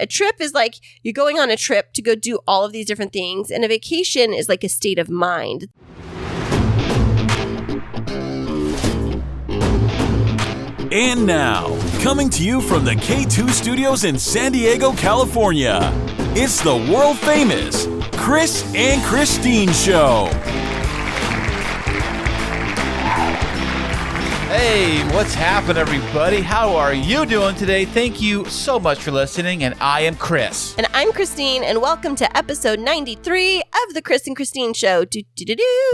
A trip is like you're going on a trip to go do all of these different things. And a vacation is like a state of mind. And now, coming to you from the K2 Studios in San Diego, California, it's the world-famous Chris and Christine Show. Hey, what's happening, everybody? How are you doing today? Thank you so much for listening, and I am Chris. And I'm Christine, and welcome to episode 93 of the Chris and Christine Show.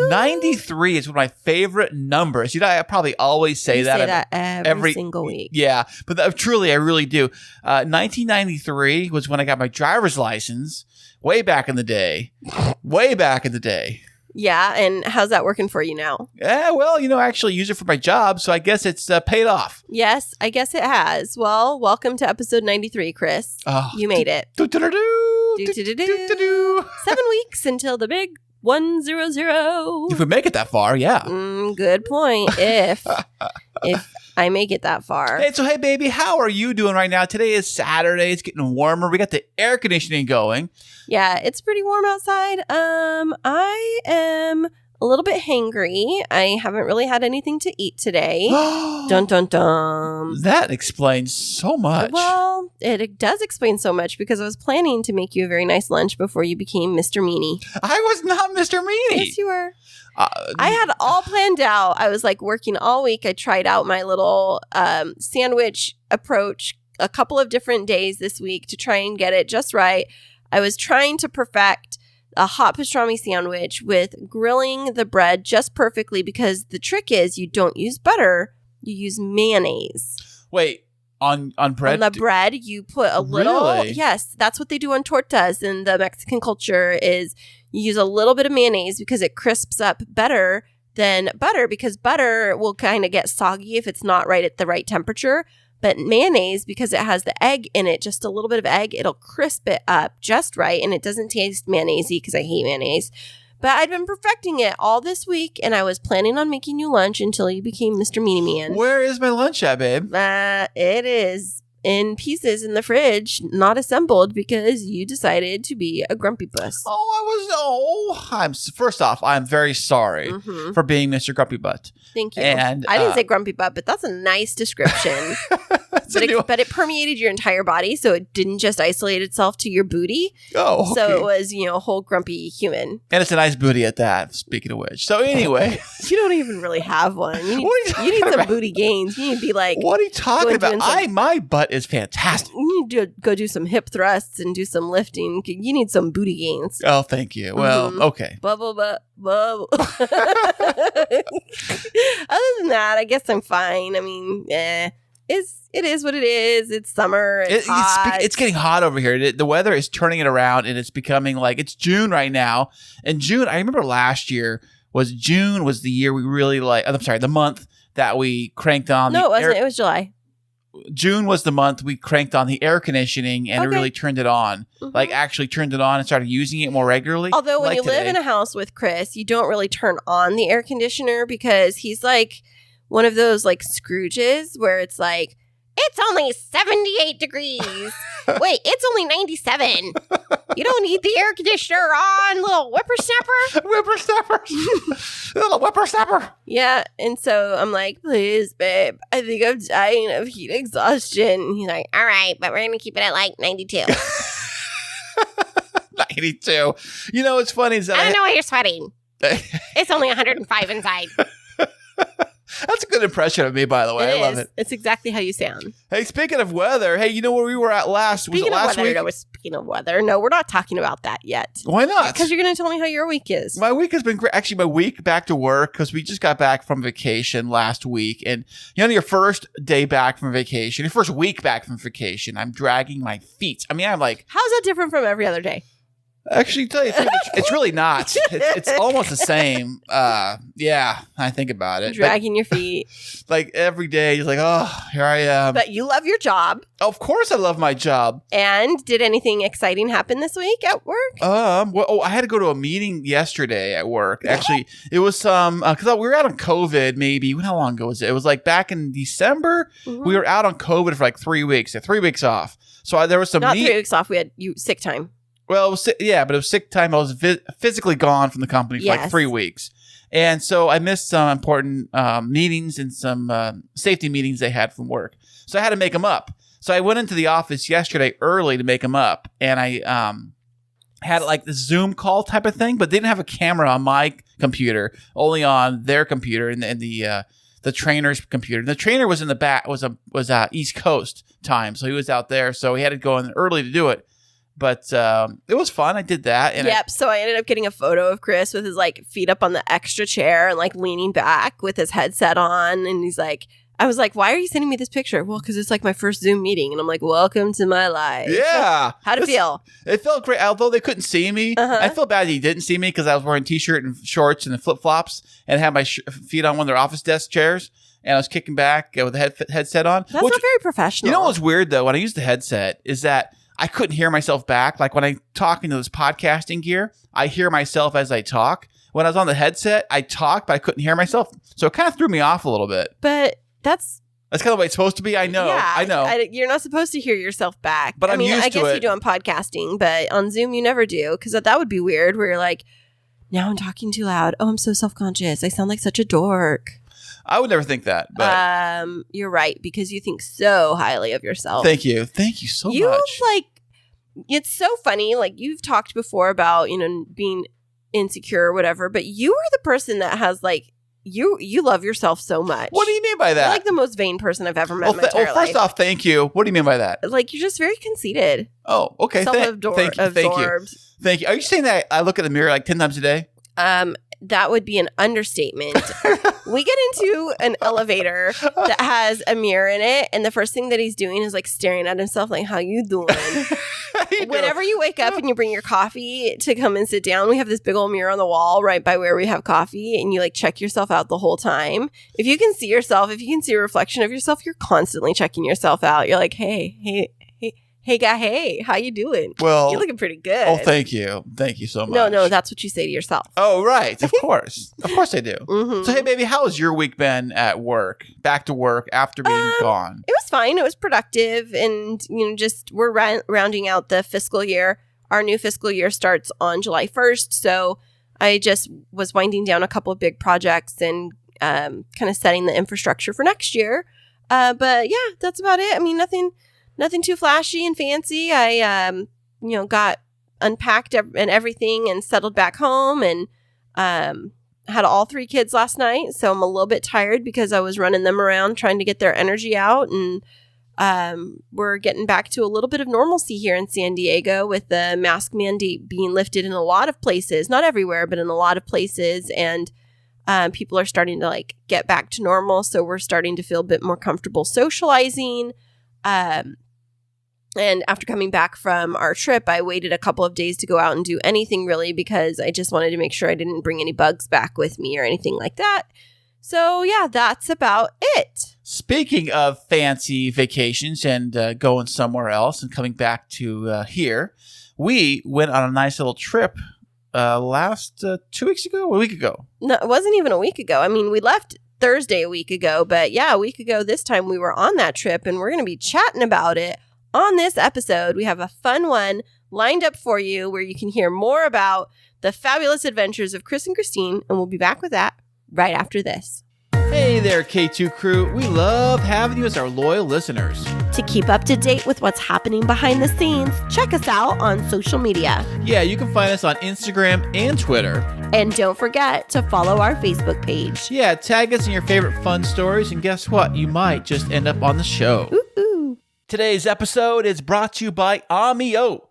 93 is one of my favorite numbers. You know, I probably always say that. Say that every single week. Yeah, but truly, I really do. 1993 was when I got my driver's license, way back in the day. Yeah, and how's that working for you now? Yeah, well, I actually use it for my job, so I guess it's paid off. Yes, I guess it has. Well, welcome to episode 93, Chris. Oh, you made it. 7 weeks until the big 100. If we make it that far, yeah. Good point. If I make it that far. Hey, baby, how are you doing right now? Today is Saturday. It's getting warmer. We got the air conditioning going. Yeah, it's pretty warm outside. I am a little bit hangry. I haven't really had anything to eat today. Dun, dun, dun. That explains so much. Well, it does explain so much because I was planning to make you a very nice lunch before you became Mr. Meanie. I was not Mr. Meanie. Yes, you were. I had all planned out. I was like working all week. I tried out my little sandwich approach a couple of different days this week to try and get it just right. I was trying to perfect a hot pastrami sandwich with grilling the bread just perfectly because the trick is you don't use butter, you use mayonnaise. Wait, on bread? On the bread, you put a little. Really? Yes, that's what they do on tortas in the Mexican culture is you use a little bit of mayonnaise because it crisps up better than butter because butter will kind of get soggy if it's not right at the right temperature. But mayonnaise, because it has the egg in it, just a little bit of egg, it'll crisp it up just right. And it doesn't taste mayonnaise-y because I hate mayonnaise. But I'd been perfecting it all this week, and I was planning on making you lunch until you became Mr. Meanie Man. Where is my lunch at, babe? It is in pieces in the fridge, not assembled because you decided to be a grumpy puss. First off, I'm very sorry for being Mr. Grumpy Butt. Thank you. And I didn't say grumpy butt, but that's a nice description. But it permeated your entire body, so it didn't just isolate itself to your booty. Oh, okay. So it was, a whole grumpy human. And it's a nice booty at that, speaking of which. So anyway. You don't even really have one. You need some booty gains. You need to be like... What are you talking about? My butt is fantastic. You need to go do some hip thrusts and do some lifting. You need some booty gains. Oh, thank you. Well, okay. Bubble. Other than that, I guess I'm fine. I mean, it is what it is. It's summer. It's hot. It's getting hot over here. The weather is turning it around, and it's becoming like it's June right now. And June, I remember last year was the year we really the month that we cranked on. No, it wasn't. It was July. June was the month we cranked on the air conditioning and really turned it on. Like actually turned it on and started using it more regularly. Although when you live in a house with Chris, you don't really turn on the air conditioner because he's like one of those like Scrooges where it's like, it's only 78 degrees. Wait, it's only 97. You don't need the air conditioner on, little whippersnapper. Little whippersnapper. Yeah, and so I'm like, please, babe, I think I'm dying of heat exhaustion. And he's like, all right, but we're going to keep it at like 92. 92. What's funny is that I don't know why you're sweating. It's only 105 inside. That's a good impression of me, by the way. I love it. It's exactly how you sound. Hey, speaking of weather, hey, you know where we were at last? Was it last week? Speaking of weather, no, we're not talking about that yet. Why not? Because you're going to tell me how your week is. My week has been great. Actually, my week back to work because we just got back from vacation last week. And your first day back from vacation, your first week back from vacation, I'm dragging my feet. I mean, I'm like... How's that different from every other day? Actually, tell you the truth, it's really not. It's almost the same. Yeah, I think about it. Dragging your feet. Like every day, you're like, oh, here I am. But you love your job. Of course I love my job. And did anything exciting happen this week at work? I had to go to a meeting yesterday at work. Actually, it was because we were out on COVID maybe. How long ago was it? It was like back in December. Mm-hmm. We were out on COVID for like 3 weeks. 3 weeks off. So there was some Not 3 weeks off. We had sick time. Well, it was, but it was sick time. I was physically gone from the company for like 3 weeks. And so I missed some important meetings and some safety meetings they had from work. So I had to make them up. So I went into the office yesterday early to make them up. And I had like the Zoom call type of thing, but they didn't have a camera on my computer, only on their computer and the trainer's computer. And the trainer was in the back, was East Coast time. So he was out there. So he had to go in early to do it. But it was fun. I did that. And so I ended up getting a photo of Chris with his like feet up on the extra chair and like leaning back with his headset on. And he's like, I was like, why are you sending me this picture? Well, because it's like my first Zoom meeting. And I'm like, welcome to my life. Yeah. How'd it feel? It felt great. Although they couldn't see me. I feel bad he didn't see me because I was wearing t-shirt and shorts and flip-flops and had my feet on one of their office desk chairs. And I was kicking back with the headset on. That's not very professional. You know what's weird, though, when I use the headset is that I couldn't hear myself back. Like when I talk into this podcasting gear, I hear myself as I talk. When I was on the headset, I talked, but I couldn't hear myself. So it kind of threw me off a little bit. But that's kind of the way it's supposed to be. I know. Yeah, I know. You're not supposed to hear yourself back. But I mean, I guess you do on podcasting, but on Zoom you never do, because that would be weird where you're like, now I'm talking too loud. Oh, I'm so self-conscious. I sound like such a dork. I would never think that. But you're right, because you think so highly of yourself. Thank you. Thank you so much. It's so funny. Like you've talked before about, being insecure or whatever, but you are the person that has like, you love yourself so much. What do you mean by that? You're like the most vain person I've ever met in my entire life. First off, thank you. What do you mean by that? Like you're just very conceited. Oh, okay. Thank you. Thank you. Are you saying that I look in the mirror like 10 times a day? That would be an understatement. We get into an elevator that has a mirror in it, and the first thing that he's doing is like staring at himself like, how you doing? Whenever you wake up and you bring your coffee to come and sit down, we have this big old mirror on the wall right by where we have coffee, and you like check yourself out the whole time. If you can see yourself, if you can see a reflection of yourself, you're constantly checking yourself out. You're like, hey guy, hey, how you doing? Well, you're looking pretty good. Oh, thank you so much. No, that's what you say to yourself. Oh, right, of course, of course I do. Mm-hmm. So, hey, baby, how has your week been at work? Back to work after being gone? It was fine. It was productive, and just we're rounding out the fiscal year. Our new fiscal year starts on July 1st, so I just was winding down a couple of big projects and kind of setting the infrastructure for next year. But yeah, that's about it. I mean, nothing too flashy and fancy. I, got unpacked and everything and settled back home, and had all 3 kids last night. So I'm a little bit tired because I was running them around trying to get their energy out. And we're getting back to a little bit of normalcy here in San Diego with the mask mandate being lifted in a lot of places, not everywhere, but in a lot of places. And people are starting to like get back to normal. So we're starting to feel a bit more comfortable socializing. And after coming back from our trip, I waited a couple of days to go out and do anything really, because I just wanted to make sure I didn't bring any bugs back with me or anything like that. So yeah, that's about it. Speaking of fancy vacations and going somewhere else and coming back to here, we went on a nice little trip last 2 weeks ago, or a week ago. No, it wasn't even a week ago. I mean, we left Thursday a week ago, but yeah, a week ago this time we were on that trip, and we're going to be chatting about it on this episode. We have a fun one lined up for you where you can hear more about the fabulous adventures of Chris and Christine, and we'll be back with that right after this. Hey there, K2 crew. We love having you as our loyal listeners. To keep up to date with what's happening behind the scenes, check us out on social media. Yeah, you can find us on Instagram and Twitter. And don't forget to follow our Facebook page. Yeah, tag us in your favorite fun stories, and guess what? You might just end up on the show. Ooh. Today's episode is brought to you by Omio.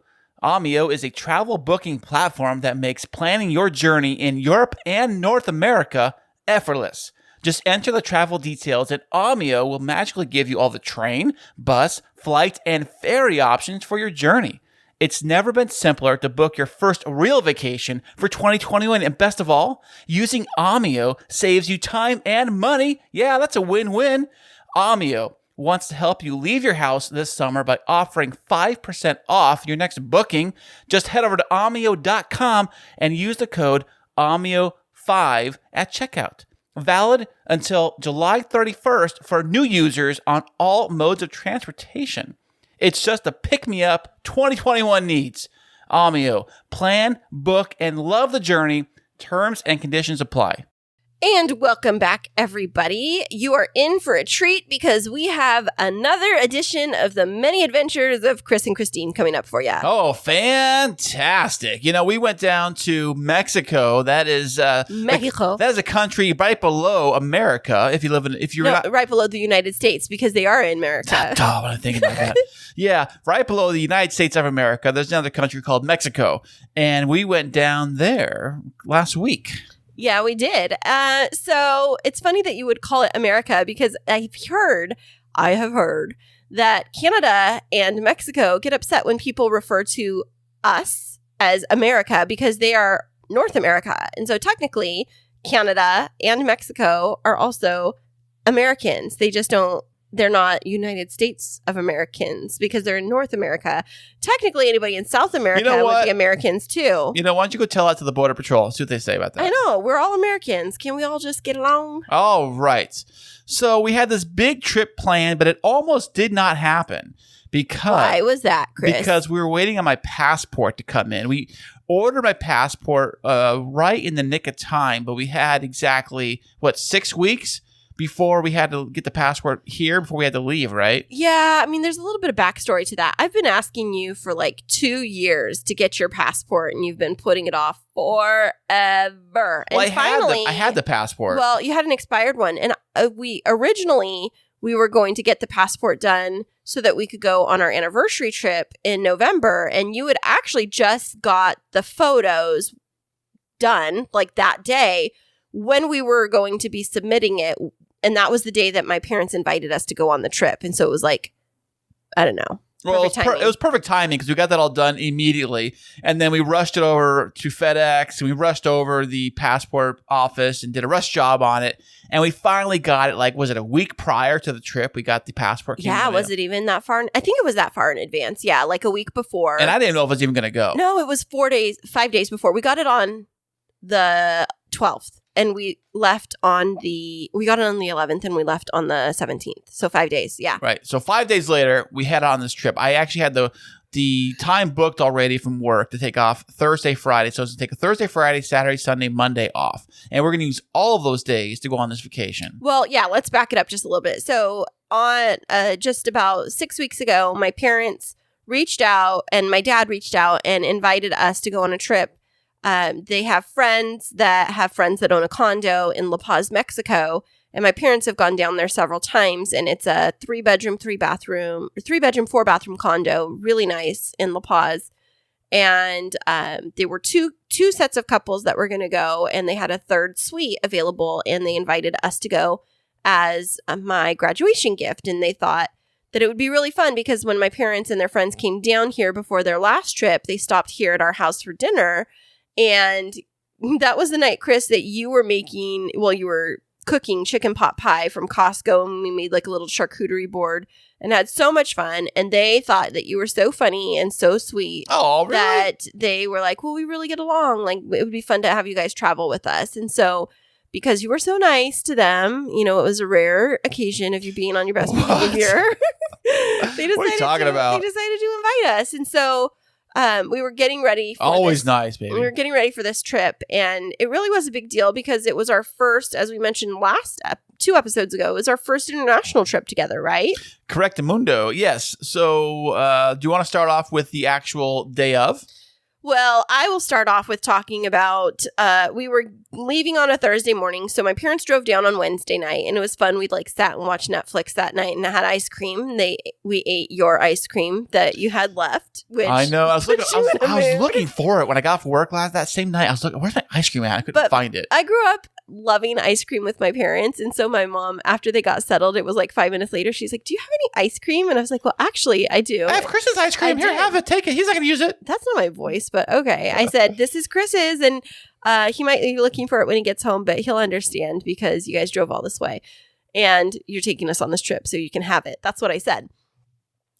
Omio is a travel booking platform that makes planning your journey in Europe and North America effortless. Just enter the travel details and Omio will magically give you all the train, bus, flight, and ferry options for your journey. It's never been simpler to book your first real vacation for 2021, and best of all, using Omio saves you time and money. Yeah, that's a win-win. Omio wants to help you leave your house this summer by offering 5% off your next booking. Just head over to Omio.com and use the code OMIO5 at checkout. Valid until July 31st for new users on all modes of transportation. It's just a pick-me-up 2021 needs. Amio. Plan, book, and love the journey. Terms and conditions apply. And welcome back, everybody. You are in for a treat because we have another edition of the many adventures of Chris and Christine coming up for you. Oh, fantastic. We went down to Mexico. That is Mexico. That is a country right below America. Right below the United States because they are in America. Oh, what I'm thinking about that. Yeah, right below the United States of America, there's another country called Mexico. And we went down there last week. Yeah, we did. So it's funny that you would call it America because I have heard that Canada and Mexico get upset when people refer to us as America because they are North America. And so technically, Canada and Mexico are also Americans. They're not United States of Americans because they're in North America. Technically, anybody in South America would be Americans too. Why don't you go tell that to the Border Patrol? See what they say about that. I know. We're all Americans. Can we all just get along? Oh, right. So we had this big trip planned, but it almost did not happen. Why was that, Chris? Because we were waiting on my passport to come in. We ordered my passport right in the nick of time, but we had exactly, 6 weeks? Before we had to get the passport here, before we had to leave, right? Yeah, I mean, there's a little bit of backstory to that. I've been asking you for 2 years to get your passport, and you've been putting it off forever. Well, and finally, I had the passport. Well, you had an expired one, and we were going to get the passport done so that we could go on our anniversary trip in November, and you had actually just got the photos done that day when we were going to be submitting it. And that was the day that my parents invited us to go on the trip. And so it was I don't know. Well, it was perfect timing because we got that all done immediately. And then we rushed it over to FedEx and we rushed over the passport office and did a rush job on it. And we finally got it, was it a week prior to the trip? We got the passport. Yeah, was it even that far? I think it was that far in advance. Yeah, a week before. And I didn't know if it was even going to go. No, it was 5 days before. We got it on the 12th. And we got it on the 11th and we left on the 17th. So 5 days. Yeah. Right. So 5 days later, we head on this trip. I actually had the time booked already from work to take off Thursday, Friday. So it's going to take a Thursday, Friday, Saturday, Sunday, Monday off. And we're going to use all of those days to go on this vacation. Well, yeah, let's back it up just a little bit. So on just about 6 weeks ago, my parents reached out and my dad reached out and invited us to go on a trip. They have friends that own a condo in Paz, Mexico. And my parents have gone down there several times. And it's a 3-bedroom, 4 bathroom condo. Really nice in La Paz. And there were two sets of couples that were going to go. And they had a third suite available. And they invited us to go as my graduation gift. And they thought that it would be really fun because when my parents and their friends came down here before their last trip, they stopped here at our house for dinner. And that was the night, Chris, that you were cooking chicken pot pie from Costco, and we made a little charcuterie board and had so much fun. And they thought that you were so funny and so sweet. Oh, really? That they were like, well, we really get along. It would be fun to have you guys travel with us. And so because you were so nice to them, it was a rare occasion of you being on your best behavior. What are you talking about? They decided to invite us. And so we were getting ready for nice, baby. We were getting ready for this trip, and it really was a big deal because it was our first, as we mentioned last 2 episodes ago, it was our first international trip together, right? Correctamundo, yes. So do you want to start off with the actual day of? Well, I will start off with talking about, we were leaving on a Thursday morning, so my parents drove down on Wednesday night, and it was fun. We'd sat and watched Netflix that night and had ice cream. We ate your ice cream that you had left, which I know. I was looking for it when I got off work that same night. I was looking, where's my ice cream at? I couldn't find it. I grew up loving ice cream with my parents, and so my mom, after they got settled, it was 5 minutes later, she's like, do you have any ice cream? And I was like, well, actually I do. I have Chris's ice cream. Here, have it, take it. He's not gonna use it. That's not my voice, but okay. I said, this is Chris's, and he might be looking for it when he gets home, but he'll understand because you guys drove all this way and you're taking us on this trip so you can have it. That's what I said.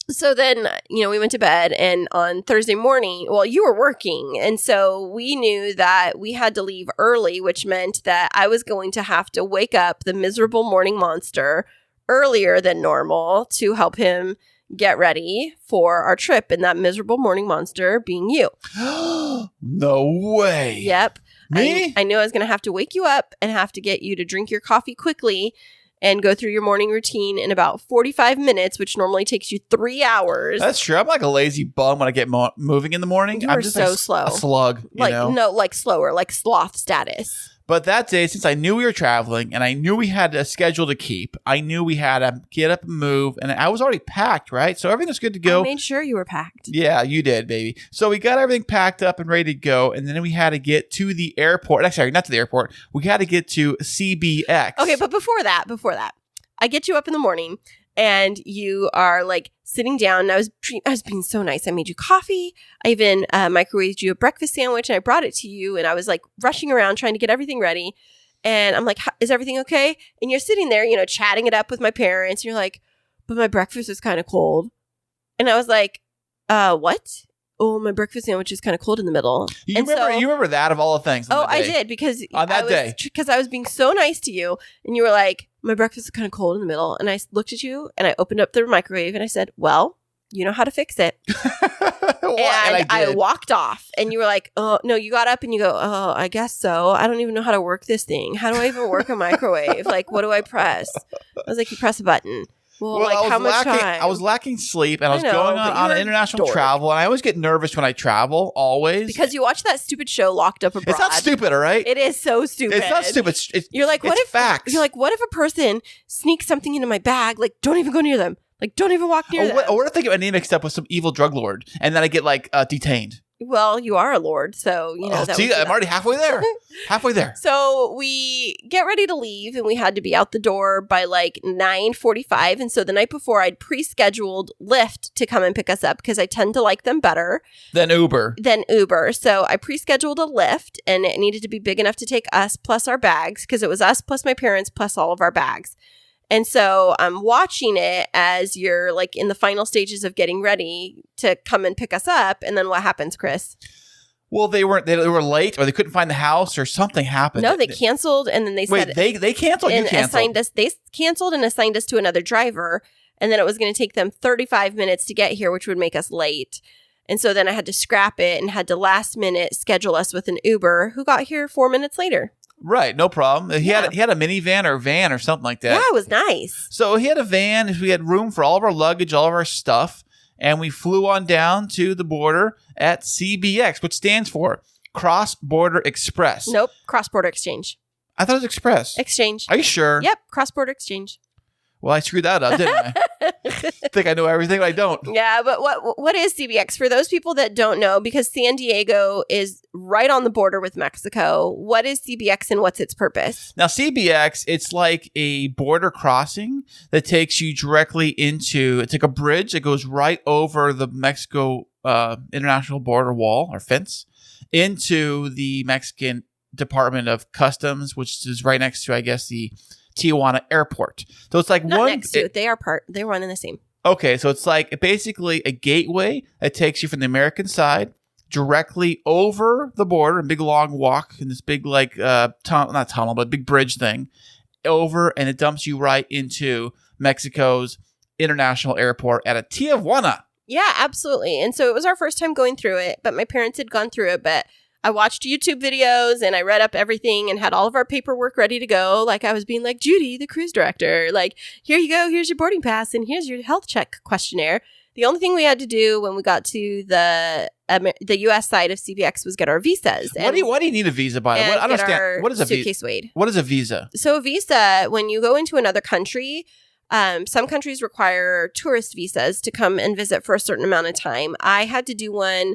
So then, we went to bed, and on Thursday morning, well, you were working. And so we knew that we had to leave early, which meant that I was going to have to wake up the miserable morning monster earlier than normal to help him get ready for our trip, and that miserable morning monster being you. No way. Yep. Me? I knew I was going to have to wake you up and have to get you to drink your coffee quickly and go through your morning routine in about 45 minutes, which normally takes you 3 hours. That's true. I'm like a lazy bum when I get moving in the morning. You I'm are just so like slow. A slug, you know? No, like slower, like sloth status. But that day, since I knew we were traveling and I knew we had a schedule to keep, I knew we had to get up and move, and I was already packed, right? So everything was good to go. I made sure you were packed. Yeah, you did, baby. So we got everything packed up and ready to go, and then we had to get to the airport. Actually, not to the airport. We had to get to CBX. Okay, but before that, I get you up in the morning, and you are like sitting down. And I was being so nice. I made you coffee. I even microwaved you a breakfast sandwich, and I brought it to you. And I was like rushing around trying to get everything ready. And I'm like, "Is everything okay?" And you're sitting there, chatting it up with my parents. And you're like, "But my breakfast is kind of cold." And I was like, "What?" "Oh, my breakfast sandwich is kind of cold in the middle." You remember that of all the things? I did, because on that day, because I was being so nice to you, and you were like, "My breakfast is kind of cold in the middle." And I looked at you, and I opened up the microwave, and I said, "Well, you know how to fix it." And I walked off, and you were like, "Oh, no," you got up and you go, "Oh, I guess so. I don't even know how to work this thing. How do I even work a microwave? Like, what do I press?" I was like, "You press a button." Well, like, how much time? I was lacking sleep, and I was going on an international travel, and I always get nervous when I travel, always. Because you watch that stupid show, Locked Up Abroad. It's not stupid, all right? It is so stupid. It's not stupid. You're like, what if facts? You're like, what if a person sneaks something into my bag? Like, don't even go near them. Like, don't even walk near them. Or what if they get my name mixed up with some evil drug lord, and then I get like detained? Well, you are a lord, so I'm already halfway there. Halfway there. So we get ready to leave, and we had to be out the door by like 9:45. And so the night before, I'd pre-scheduled Lyft to come and pick us up because I tend to like them better than Uber. So I pre-scheduled a Lyft, and it needed to be big enough to take us plus our bags, because it was us plus my parents plus all of our bags. And so I'm watching it as you're like in the final stages of getting ready to come and pick us up. And then what happens, Chris? Well, they were late, or they couldn't find the house, or something happened. No, they canceled, and then they said they canceled. And you canceled. assigned us. They canceled and assigned us to another driver, and then it was going to take them 35 minutes to get here, which would make us late. And so then I had to scrap it and had to last minute schedule us with an Uber, who got here 4 minutes later. Right, no problem. He had a minivan or a van or something like that. Yeah, it was nice. So he had a van. We had room for all of our luggage, all of our stuff, and we flew on down to the border at CBX, which stands for Cross Border Express. Nope, Cross Border Exchange. I thought it was Express. Exchange. Are you sure? Yep, Cross Border Exchange. Well, I screwed that up, didn't I? Think I know everything, but I don't. Yeah, but what is CBX? For those people that don't know, because San Diego is right on the border with Mexico, what is CBX and what's its purpose? Now, CBX, it's like a border crossing that takes you directly into, it's like a bridge that goes right over the Mexico international border wall or fence into the Mexican Department of Customs, which is right next to, I guess, the Tijuana airport. So it's like Not next to it. They're one and the same. Okay, so it's like basically a gateway that takes you from the American side directly over the border, a big long walk in this big like not tunnel, but big bridge thing over, and it dumps you right into Mexico's international airport at a Tijuana. Yeah, absolutely. And so it was our first time going through it, but my parents had gone through it, but I watched YouTube videos and I read up everything and had all of our paperwork ready to go. Like I was being like, Judy, the cruise director, like, here you go. Here's your boarding pass and here's your health check questionnaire. The only thing we had to do when we got to the U.S. side of CBX was get our visas. Why do you need a visa, by the way? I don't understand. What is a suitcase weighed. What is a visa? So a visa, when you go into another country, some countries require tourist visas to come and visit for a certain amount of time. I had to do one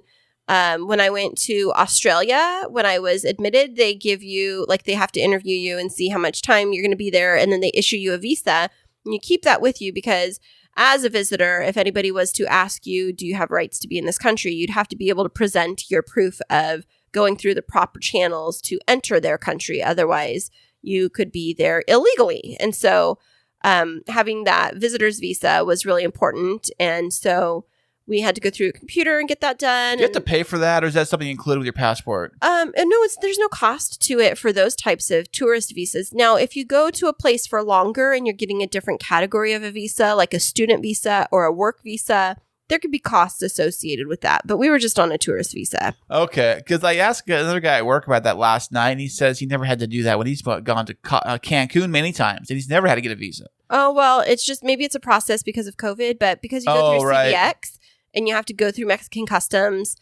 when I went to Australia. When I was admitted, they give you, like, they have to interview you and see how much time you're going to be there, and then they issue you a visa. And you keep that with you because as a visitor, if anybody was to ask you, do you have rights to be in this country, you'd have to be able to present your proof of going through the proper channels to enter their country. Otherwise, you could be there illegally. And so having that visitor's visa was really important. And so we had to go through a computer and get that done. Do you have to pay for that, or is that something included with your passport? And no, there's no cost to it for those types of tourist visas. Now, if you go to a place for longer and you're getting a different category of a visa, like a student visa or a work visa, there could be costs associated with that. But we were just on a tourist visa. Okay, because I asked another guy at work about that last night, and he says he never had to do that when he's gone to Cancun many times, and he's never had to get a visa. Oh, well, it's just maybe it's a process because of COVID, but because you go through CBX and you have to go through Mexican customs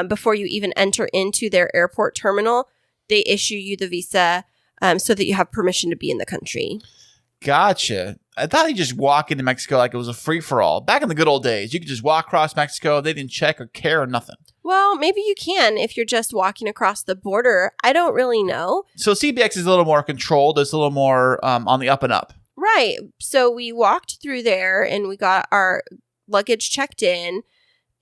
before you even enter into their airport terminal, they issue you the visa so that you have permission to be in the country. Gotcha. I thought you just walk into Mexico like it was a free-for-all. Back in the good old days, you could just walk across Mexico. They didn't check or care or nothing. Well, maybe you can if you're just walking across the border. I don't really know. So CBX is a little more controlled. It's a little more on the up and up. Right. So we walked through there and we got our luggage checked in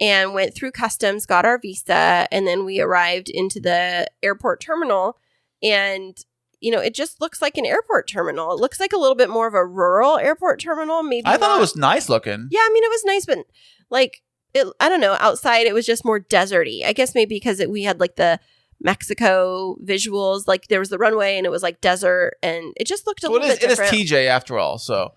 and went through customs, got our visa, and then we arrived into the airport terminal. And it just looks like an airport terminal. It looks like a little bit more of a rural airport terminal. Maybe I thought it was nice looking. Yeah, I mean, it was nice, but I don't know. Outside, it was just more deserty. I guess maybe because we had like the Mexico visuals. Like there was the runway and it was like desert, and it just looked a little bit different. It is TJ after all, so.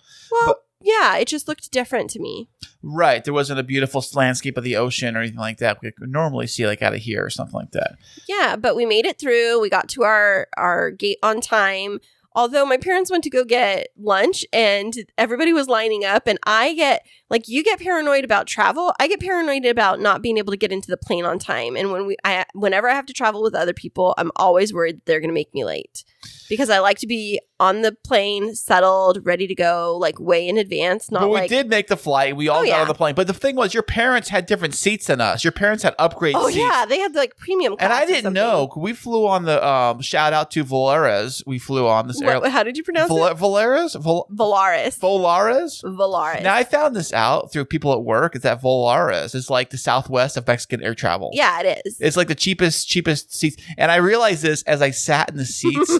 Yeah, it just looked different to me. Right. There wasn't a beautiful landscape of the ocean or anything like that we could normally see like out of here or something like that. Yeah, but we made it through. We got to our gate on time. Although my parents went to go get lunch and everybody was lining up, and I get, like, you get paranoid about travel. I get paranoid about not being able to get into the plane on time. And whenever I have to travel with other people, I'm always worried that they're going to make me late because I like to be on the plane, settled, ready to go, like way in advance. But we did make the flight. We all got on the plane. But the thing was, your parents had different seats than us. Your parents had upgrade seats. Oh, yeah. They had like premium class. And I didn't know. We flew on the, shout out to Volaris. We flew on this airline. How did you pronounce it? Volaris? Volaris. Volaris? Volaris. Now, I found this out through people at work, is that Volaris is like the Southwest of Mexican air travel. Yeah, it is. It's like the cheapest seats. And I realized this as I sat in the seats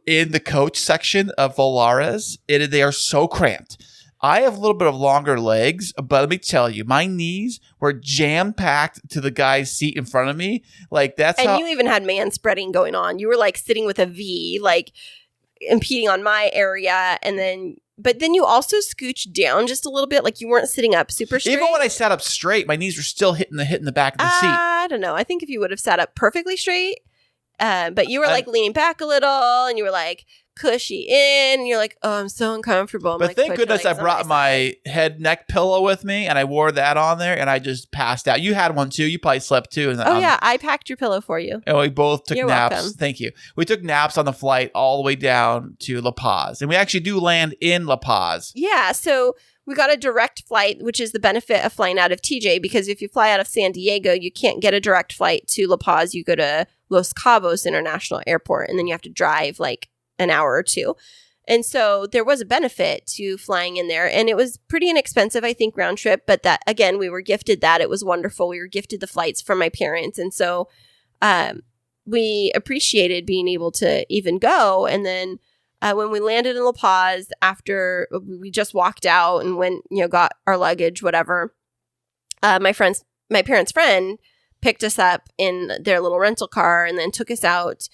in the coach section of Volaris. They are so cramped. I have a little bit of longer legs, but let me tell you, my knees were jam-packed to the guy's seat in front of me. Like and you even had man spreading going on. You were like sitting with a V, like impeding on my area, but then you also scooched down just a little bit, like you weren't sitting up super straight. Even when I sat up straight, my knees were still hitting the back of the seat. I don't know. I think if you would have sat up perfectly straight, but you were like leaning back a little, and you were like cushy in, and you're like, oh, I'm so uncomfortable. But thank goodness I brought my head neck pillow with me, and I wore that on there, and I just passed out. You had one too. You probably slept too. And yeah, I packed your pillow for you. And we both took naps. Welcome. Thank you. We took naps on the flight all the way down to La Paz, and we actually do land in La Paz. Yeah, so we got a direct flight, which is the benefit of flying out of TJ, because if you fly out of San Diego, you can't get a direct flight to La Paz. You go to Los Cabos International Airport, and then you have to drive like an hour or two. And so there was a benefit to flying in there, and it was pretty inexpensive, I think, round trip. But that, again, we were gifted that. It was wonderful. We were gifted the flights from my parents. And so we appreciated being able to even go. And then when we landed in La Paz, after we just walked out and went, got our luggage, whatever, my parents' friend picked us up in their little rental car and then took us out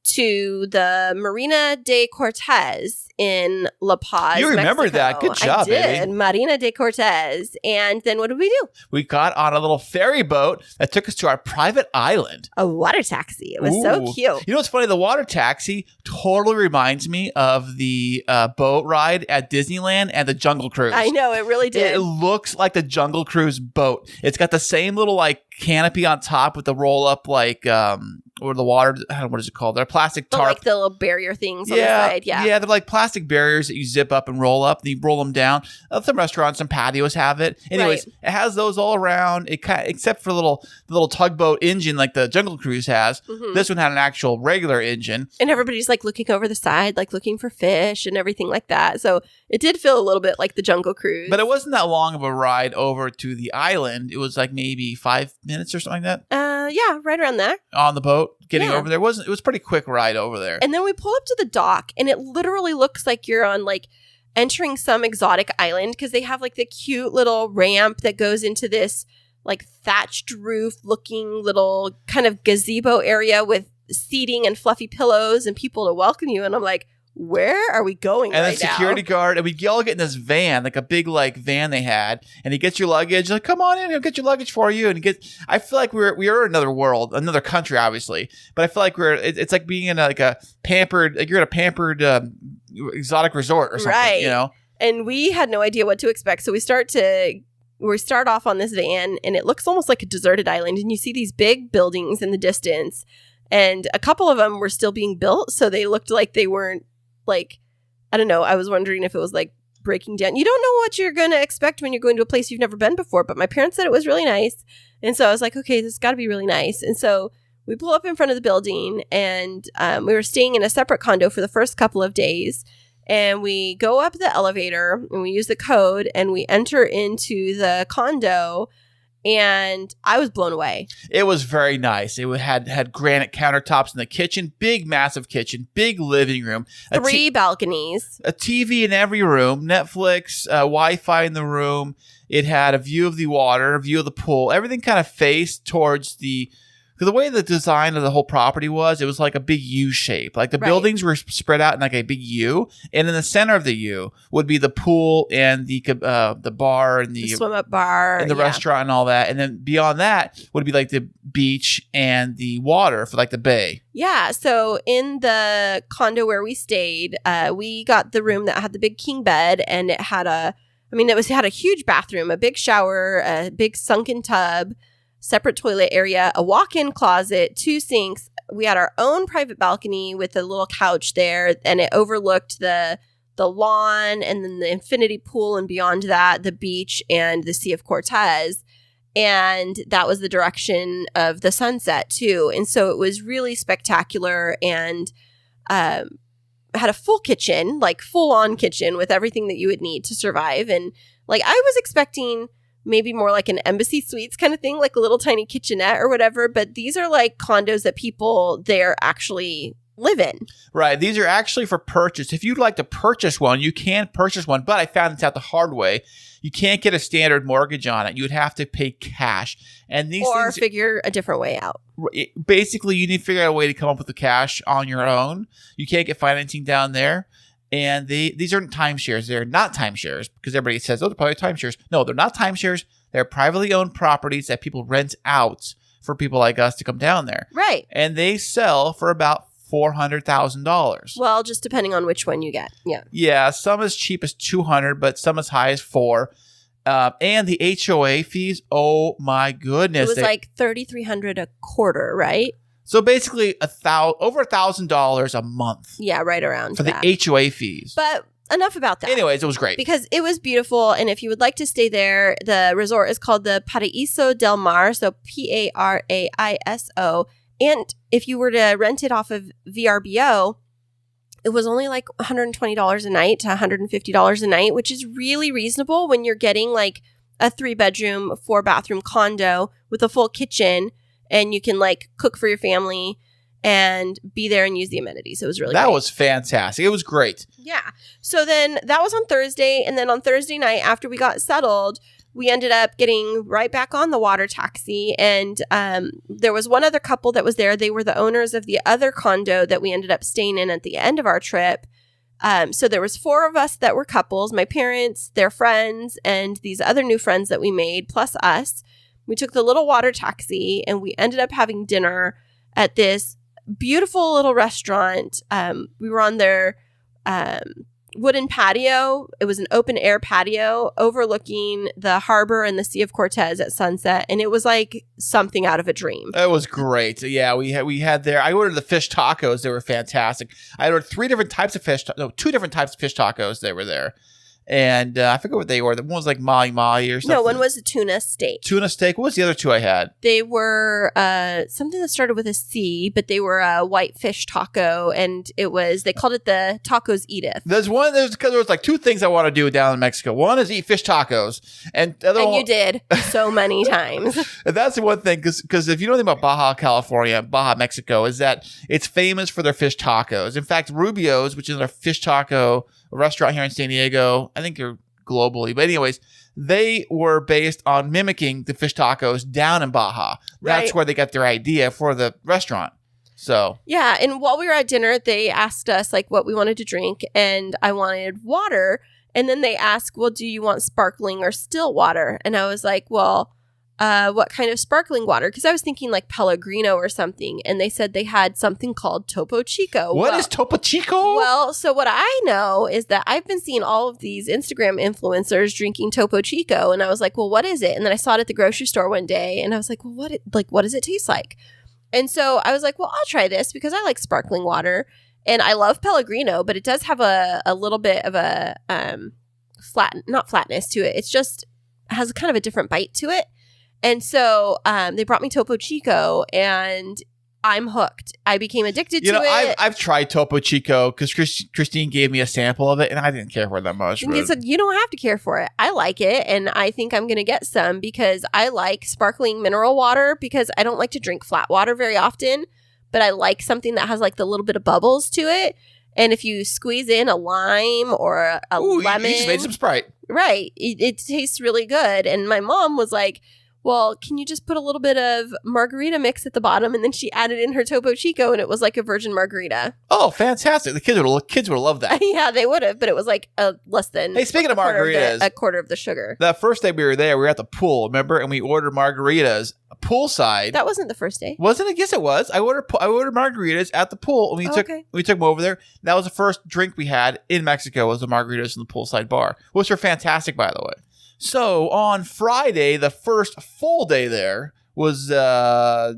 to the Marina de Cortez in La Paz, You remember Mexico. that. Good job, I did. baby. Marina de Cortez. And then what did we do? We got on a little ferry boat that took us to our private island. A water taxi. It was so cute. You know what's funny? The water taxi totally reminds me of the boat ride at Disneyland and the Jungle Cruise. I know, it really did. It looks like the Jungle Cruise boat. It's got the same little like canopy on top with the roll up like or the water, I don't know, what is it called? They're plastic tarp. Like the little barrier things on the side. Yeah, they're like plastic barriers that you zip up and roll up. And you roll them down. Some restaurants, some patios have it. Anyways, It has those all around. Except for the little tugboat engine like the Jungle Cruise has. Mm-hmm. This one had an actual regular engine. And everybody's like looking over the side, like looking for fish and everything like that. So it did feel a little bit like the Jungle Cruise. But it wasn't that long of a ride over to the island. It was like maybe 5 minutes or something like that. Yeah, right around there. On the boat, getting over there. It was a pretty quick ride over there. And then we pull up to the dock, and it literally looks like you're on like entering some exotic island because they have like the cute little ramp that goes into this like thatched roof looking little kind of gazebo area with seating and fluffy pillows and people to welcome you. And I'm like, where are we going and right a security now? guard, and we all get in this van, like a big like van they had, and he gets your luggage. Like, come on in, he'll get your luggage for you. And I feel like we are in another world, another country, obviously, but I feel like it's like being in like a pampered, like you're at a pampered exotic resort or something, Right. you know. And we had no idea what to expect, so we start off on this van, and it looks almost like a deserted island, and you see these big buildings in the distance, and a couple of them were still being built, so they looked like they weren't like, I don't know, I was wondering if it was like breaking down. You don't know what you're going to expect when you're going to a place you've never been before, but my parents said it was really nice, and so I was like, okay, this has got to be really nice. And so we pull up in front of the building, and we were staying in a separate condo for the first couple of days. And we go up the elevator and we use the code and we enter into the condo, and I was blown away. It was very nice. It had granite countertops in the kitchen, big, massive kitchen, big living room. 3 balconies. A TV in every room, Netflix, Wi-Fi in the room. It had a view of the water, a view of the pool. Everything kind of faced towards the way the design of the whole property was, it was like a big U shape. Like the buildings were spread out in like a big U, and in the center of the U would be the pool and the bar and the swim up bar and the restaurant and all that. And then beyond that would be like the beach and the water for like the bay. Yeah. So in the condo where we stayed, we got the room that had the big king bed, and it had it had a huge bathroom, a big shower, a big sunken tub, separate toilet area, a walk-in closet, 2 sinks. We had our own private balcony with a little couch there, and it overlooked the lawn and then the infinity pool, and beyond that, the beach and the Sea of Cortez. And that was the direction of the sunset too. And so it was really spectacular, and had a full kitchen, like full-on kitchen with everything that you would need to survive. And like I was expecting maybe more like an Embassy Suites kind of thing, like a little tiny kitchenette or whatever. But these are like condos that people there actually live in. Right. These are actually for purchase. If you'd like to purchase one, you can purchase one. But I found this out the hard way. You can't get a standard mortgage on it. You would have to pay cash. And these or things figure a different way out. Basically, you need to figure out a way to come up with the cash on your own. You can't get financing down there. And these aren't timeshares. They're not timeshares because everybody says, oh, they're probably timeshares. No, they're not timeshares. They're privately owned properties that people rent out for people like us to come down there. Right. And they sell for about $400,000. Well, just depending on which one you get. Yeah. Yeah, some as cheap as $200, but some as high as $400. And the HOA fees, oh my goodness. It was like $3,300 a quarter, right? So basically over $1,000 a month. Yeah, right around for that. the HOA fees. But enough about that. Anyways, it was great. Because it was beautiful. And if you would like to stay there, the resort is called the Paraíso del Mar. So Paraiso. And if you were to rent it off of VRBO, it was only like $120 a night to $150 a night, which is really reasonable when you're getting like a 3-bedroom, 4-bathroom condo with a full kitchen, and you can like cook for your family and be there and use the amenities. It was really That great. was fantastic. It was great. Yeah. So then that was on Thursday. And then on Thursday night, after we got settled, we ended up getting right back on the water taxi. And there was one other couple that was there. They were the owners of the other condo that we ended up staying in at the end of our trip. So there was 4 of us that were couples, my parents, their friends, and these other new friends that we made, plus us. We took the little water taxi and we ended up having dinner at this beautiful little restaurant. We were on their wooden patio. It was an open air patio overlooking the harbor and the Sea of Cortez at sunset. And it was like something out of a dream. It was great. Yeah, we had there. I ordered the fish tacos. They were fantastic. I ordered 2 different types of fish tacos. They were there. And I forget what they were. One was like mahi mahi or something. No, one was a tuna steak. Tuna steak. What was the other 2 I had? They were something that started with a C, but they were a white fish taco, and they called it the Tacos Edith. There's like 2 things I want to do down in Mexico. One is eat fish tacos, and the other And one, you did so many times. and that's the one thing, because if you know anything about Baja Mexico, is that it's famous for their fish tacos. In fact, Rubio's, which is our fish taco a restaurant here in San Diego. I think they're globally. But anyways, they were based on mimicking the fish tacos down in Baja. That's Right. where they got their idea for the restaurant. So Yeah, and while we were at dinner, they asked us like what we wanted to drink, and I wanted water. And then they asked, well, do you want sparkling or still water? And I was like, well, what kind of sparkling water? Because I was thinking like Pellegrino or something. And they said they had something called Topo Chico. what is Topo Chico? Well, so what I know is that I've been seeing all of these Instagram influencers drinking Topo Chico. And I was like, well, what is it? And then I saw it at the grocery store one day. And I was like, well, what does it taste like? And so I was like, well, I'll try this because I like sparkling water. And I love Pellegrino, but it does have a little bit of a not flatness to it. It's just has kind of a different bite to it. And so they brought me Topo Chico, and I'm hooked. I became addicted to it. I've tried Topo Chico because Christine gave me a sample of it, and I didn't care for it that much. And it's like, you don't have to care for it. I like it, and I think I'm going to get some because I like sparkling mineral water because I don't like to drink flat water very often. But I like something that has like the little bit of bubbles to it. And if you squeeze in a lime or a lemon. You just made some Sprite. Right. It tastes really good. And my mom was like, well, can you just put a little bit of margarita mix at the bottom? And then she added in her Topo Chico, and it was like a virgin margarita. Oh, fantastic. The kids would love that. Yeah, they would have, but it was like less than Hey, speaking of margaritas. a quarter of the sugar. The first day we were there, we were at the pool, remember? And we ordered margaritas poolside. That wasn't the first day. Wasn't it? Yes, it was. I ordered margaritas at the pool, and we took them over there. That was the first drink we had in Mexico, was the margaritas in the poolside bar, which were fantastic, by the way. So on Friday, the first full day there was a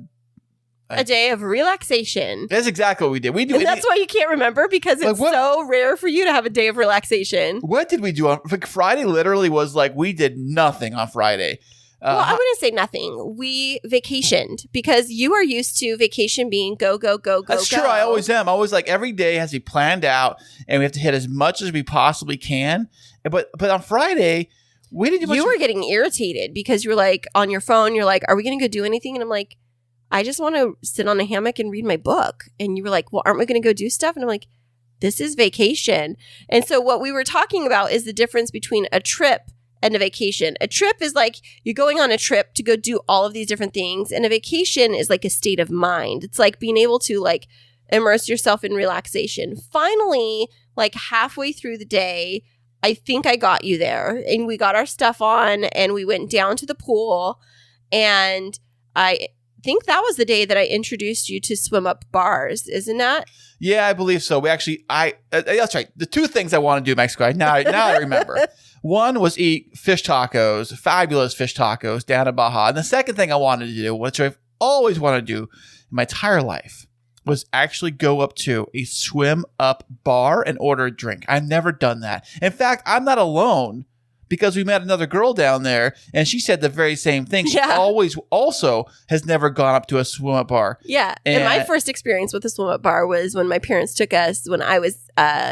day of relaxation. That's exactly what we did. And that's why you can't remember, because it's so rare for you to have a day of relaxation. What did we do on Friday? Literally was like we did nothing on Friday. Well, I wouldn't say nothing. We vacationed because you are used to vacation being go, go, go, go, That's go. true. I always am. Always like every day has to be planned out, and we have to hit as much as we possibly can. But on Friday, we didn't do much. You were getting irritated because you were like on your phone. You're like, are we going to go do anything? And I'm like, I just want to sit on a hammock and read my book. And you were like, well, aren't we going to go do stuff? And I'm like, this is vacation. And so what we were talking about is the difference between a trip and a vacation. A trip is like you're going on a trip to go do all of these different things. And a vacation is like a state of mind. It's like being able to like immerse yourself in relaxation. Finally, like halfway through the day, I think I got you there, and we got our stuff on and we went down to the pool, and I think that was the day that I introduced you to swim up bars, isn't that? Yeah, I believe so. We actually, that's right. The two things I want to do in Mexico, now I remember. One was eat fish tacos, fabulous fish tacos down in Baja. And the second thing I wanted to do, which I've always wanted to do in my entire life, was actually go up to a swim up bar and order a drink. I've never done that. In fact, I'm not alone, because we met another girl down there, and she said the very same thing. She always also has never gone up to a swim up bar. Yeah. And my first experience with a swim up bar was when my parents took us when I was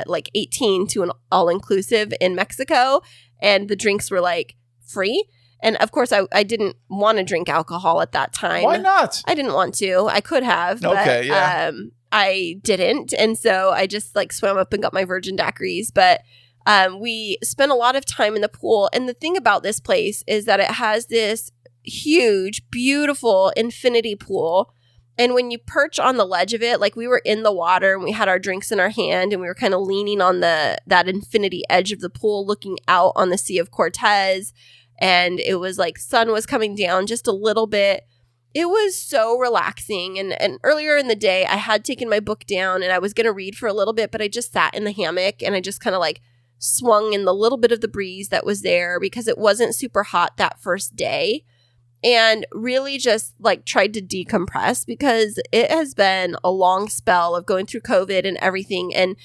like 18 to an all-inclusive in Mexico, and the drinks were like free. And of course, I didn't want to drink alcohol at that time. Why not? I didn't want to. I could have. Okay, but, I didn't. And so I just like swam up and got my virgin daiquiris. But we spent a lot of time in the pool. And the thing about this place is that it has this huge, beautiful infinity pool. And when you perch on the ledge of it, like we were in the water and we had our drinks in our hand and we were kind of leaning on that infinity edge of the pool, looking out on the Sea of Cortez. And it was like sun was coming down just a little bit. It was so relaxing. And earlier in the day, I had taken my book down and I was going to read for a little bit, but I just sat in the hammock and I just kind of like swung in the little bit of the breeze that was there because it wasn't super hot that first day. And really just like tried to decompress because it has been a long spell of going through COVID and everything. And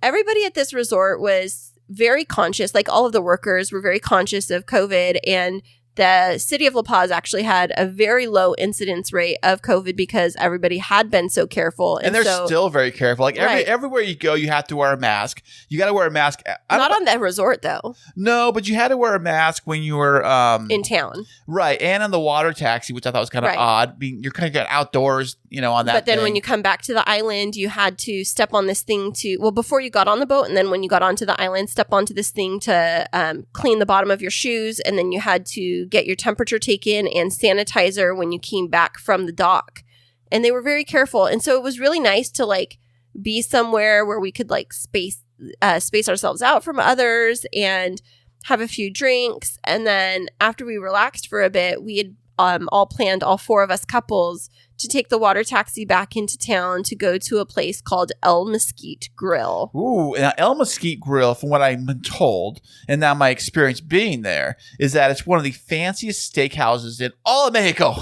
everybody at this resort was very conscious. Like all of the workers were very conscious of COVID, and the city of La Paz actually had a very low incidence rate of COVID because everybody had been so careful. And they're still very careful. Like everywhere you go, you have to wear a mask. You got to wear a mask. Not on that resort, though. No, but you had to wear a mask when you were in town. Right. And on the water taxi, which I thought was kind of odd. You're kind of outdoors, on that. But then when you come back to the island, you had to step on this thing before you got on the boat. And then when you got onto the island, step onto this thing to clean the bottom of your shoes. And then you had to get your temperature taken and sanitizer when you came back from the dock. And they were very careful. And so it was really nice to like be somewhere where we could like space ourselves out from others and have a few drinks. And then after we relaxed for a bit, we had all planned, all 4 of us couples, to take the water taxi back into town to go to a place called El Mesquite Grill. Ooh, now El Mesquite Grill, from what I've been told, and now my experience being there, is that it's one of the fanciest steakhouses in all of Mexico.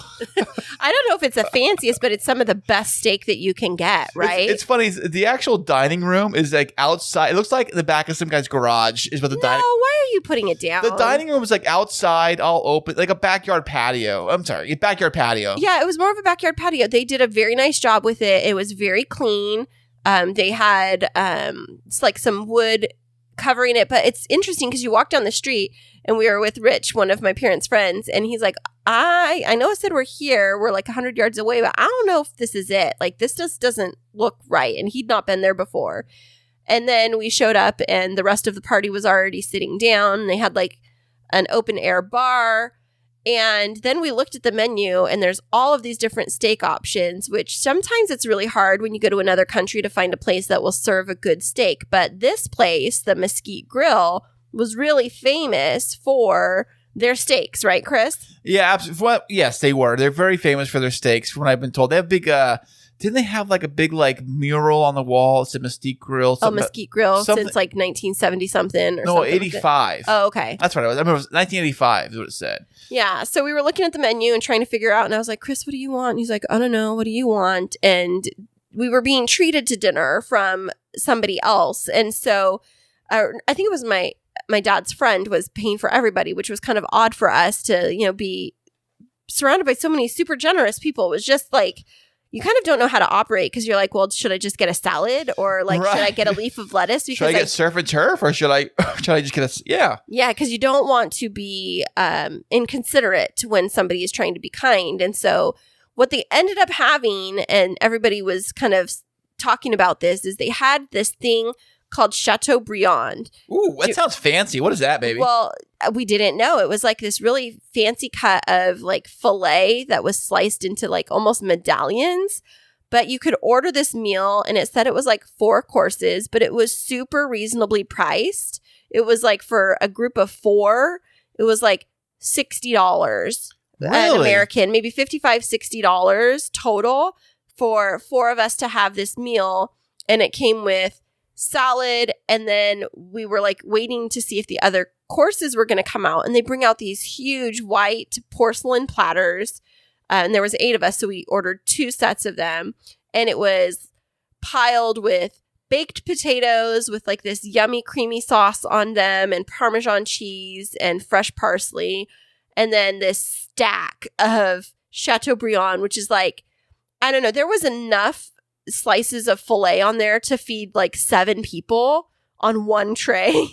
I don't know if it's the fanciest, but it's some of the best steak that you can get, right? It's funny. The actual dining room is like outside. It looks like the back of some guy's garage is what the dining. No, why are you putting it down? The dining room is like outside, all open, like a backyard patio. I'm sorry, a backyard patio. Yeah, it was more of a backyard patio. They did a very nice job with it. It was very clean. They had it's like some wood covering it, but it's interesting because you walk down the street, and we were with Rich, one of my parents' friends, and he's like, I know I said we're here, we're like 100 yards away, but I don't know if this is it. Like, this just doesn't look right, and he'd not been there before. And then we showed up, and the rest of the party was already sitting down. They had like an open air bar. And then we looked at the menu, and there's all of these different steak options, which sometimes it's really hard when you go to another country to find a place that will serve a good steak. But this place, the Mesquite Grill, was really famous for their steaks, right, Chris? Yeah, absolutely. Well, yes, they were. They're very famous for their steaks, from what I've been told. They have big, didn't they have like a big like mural on the wall? It's a Mesquite Grill. Mesquite Grill since like 1970 something or something. No, 85. Oh, okay. That's what it was. I remember it was 1985 is what it said. Yeah. So we were looking at the menu and trying to figure out, and I was like, Chris, what do you want? And he's like, I don't know. What do you want? And we were being treated to dinner from somebody else. And so I think it was my dad's friend was paying for everybody, which was kind of odd for us to, be surrounded by so many super generous people. It was just like, you kind of don't know how to operate because you're like, well, should I just get a salad or like, should I get a leaf of lettuce? Because should I get surf and turf or should I just get a, yeah. Yeah, because you don't want to be inconsiderate when somebody is trying to be kind. And so what they ended up having, and everybody was kind of talking about this, is they had this thing called Chateaubriand. Ooh, that sounds fancy. What is that, baby? Well, we didn't know. It was like this really fancy cut of like filet that was sliced into like almost medallions. But you could order this meal, and it said it was like 4 courses, but it was super reasonably priced. It was like for a group of 4, it was like $60 an American, maybe $55, $60 total for 4 of us to have this meal. And it came with salad, and then we were like waiting to see if the other courses were going to come out, and they bring out these huge white porcelain platters, and there was 8 of us, so we ordered 2 sets of them, and it was piled with baked potatoes with like this yummy creamy sauce on them, and Parmesan cheese and fresh parsley, and then this stack of Chateaubriand, which is like, I don't know, there was enough slices of filet on there to feed like 7 people on one tray.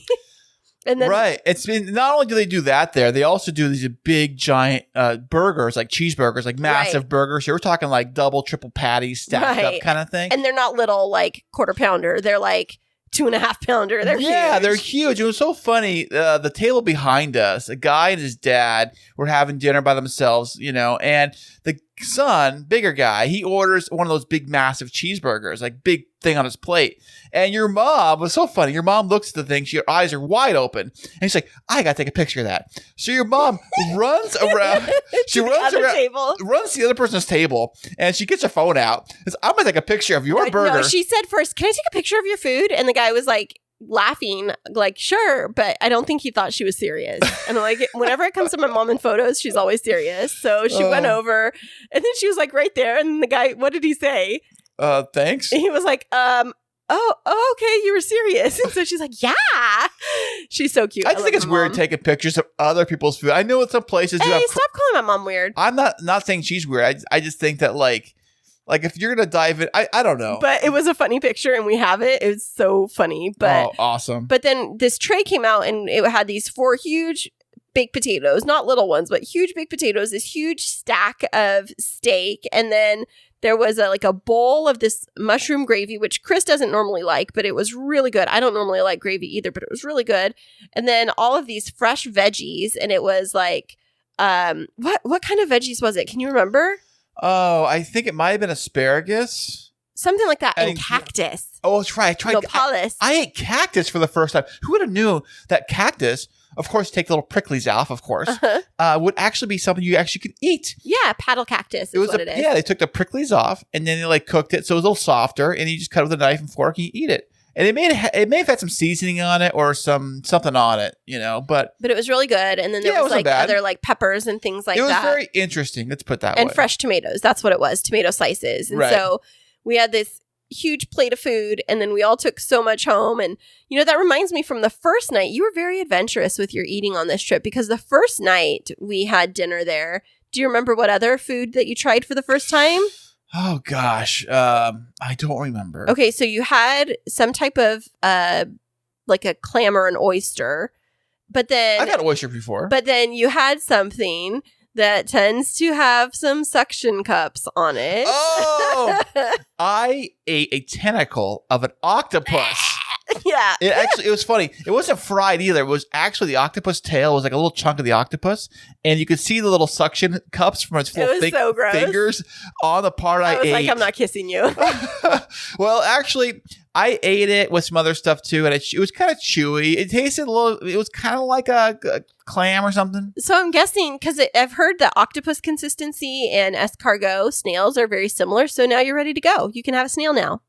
And then it's been, not only do they do that there, they also do these big giant burgers, like cheeseburgers, like massive burgers. You're talking like double, triple patties stacked up kind of thing. And they're not little like quarter pounder. They're like 2.5 pounder. They're huge. They're huge. It was so funny. The table behind us, a guy and his dad were having dinner by themselves, and the son, bigger guy, he orders one of those big, massive cheeseburgers, like big thing on his plate. And your mom was so funny. Your mom looks at the thing. Her eyes are wide open. And she's like, I got to take a picture of that. So your mom runs around. She runs around, runs to the other person's table, and she gets her phone out. Says, I'm going to take a picture of your burger. No, she said first, can I take a picture of your food? And the guy was like, laughing, like, sure, but I don't think he thought she was serious. And like, whenever it comes to my mom in photos, she's always serious. So she went over, and then she was like right there, and the guy, what did he say? Thanks. And he was like, oh, okay, you were serious. And so she's like, yeah. She's so cute. I just think it's weird taking pictures of other people's food. I know in some places you have. Stop calling my mom weird. I'm not saying she's weird. I just think that like if you're gonna dive in, I don't know. But it was a funny picture, and we have it. It was so funny. But awesome. But then this tray came out, and it had these 4 huge baked potatoes, not little ones, but huge baked potatoes. This huge stack of steak, and then there was a bowl of this mushroom gravy, which Chris doesn't normally like, but it was really good. I don't normally like gravy either, but it was really good. And then all of these fresh veggies, and it was like, what kind of veggies was it? Can you remember? Oh, I think it might have been asparagus. Something like that. And cactus. Oh, that's right. I tried. I ate cactus for the first time. Who would have knew that cactus, of course, take the little pricklies off, of course, would actually be something you actually could eat. Yeah, paddle cactus is what it is. Yeah, they took the pricklies off, and then they cooked it so it was a little softer, and you just cut it with a knife and fork and you eat it. And it may have had some seasoning on it or something on it, but it was really good. And then there was other peppers and things like that. It was very interesting. Let's put that way. And fresh tomatoes. That's what it was. Tomato slices. And so we had this huge plate of food, and then we all took so much home. And that reminds me, from the first night, you were very adventurous with your eating on this trip, because the first night we had dinner there. Do you remember what other food that you tried for the first time? Oh gosh, I don't remember. Okay, so you had some type of like a clam or an oyster, but then I've had oyster before. But then you had something that tends to have some suction cups on it. Oh, I ate a tentacle of an octopus. Yeah. It was funny. It wasn't fried either. It was actually the octopus tail. It was like a little chunk of the octopus. And you could see the little suction cups from its little fingers on the part I ate. Like, I'm not kissing you. Well, actually, I ate it with some other stuff too. And it was kind of chewy. It tasted it was kind of like a clam or something. So I'm guessing, because I've heard that octopus consistency and escargot snails are very similar. So now you're ready to go. You can have a snail now.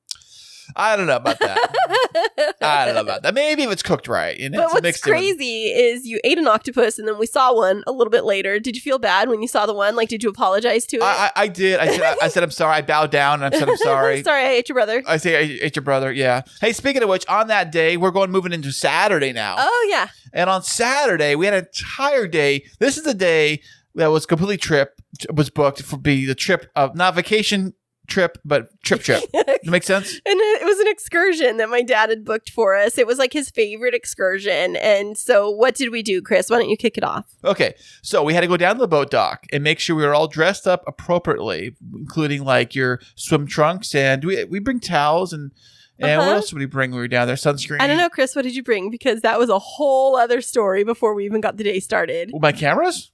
I don't know about that. Maybe if it's cooked right. But what's crazy is you ate an octopus, and then we saw one a little bit later. Did you feel bad when you saw the one? Like, did you apologize to it? I did. I said, I'm sorry. I bowed down and I said, I'm sorry. Sorry, I ate your brother. I say, I ate your brother. Yeah. Hey, speaking of which, on that day, we're moving into Saturday now. Oh, yeah. And on Saturday, we had an entire day. This is the day that was completely was booked for the trip of not vacation trip, but trip. Does that make sense? And it was an excursion that my dad had booked for us. It was like his favorite excursion. And so what did we do, Chris? Why don't you kick it off? Okay. So we had to go down to the boat dock and make sure we were all dressed up appropriately, including like your swim trunks. And we bring towels and what else would we bring when we were down there? Sunscreen? I don't know, Chris. What did you bring? Because that was a whole other story before we even got the day started. My cameras?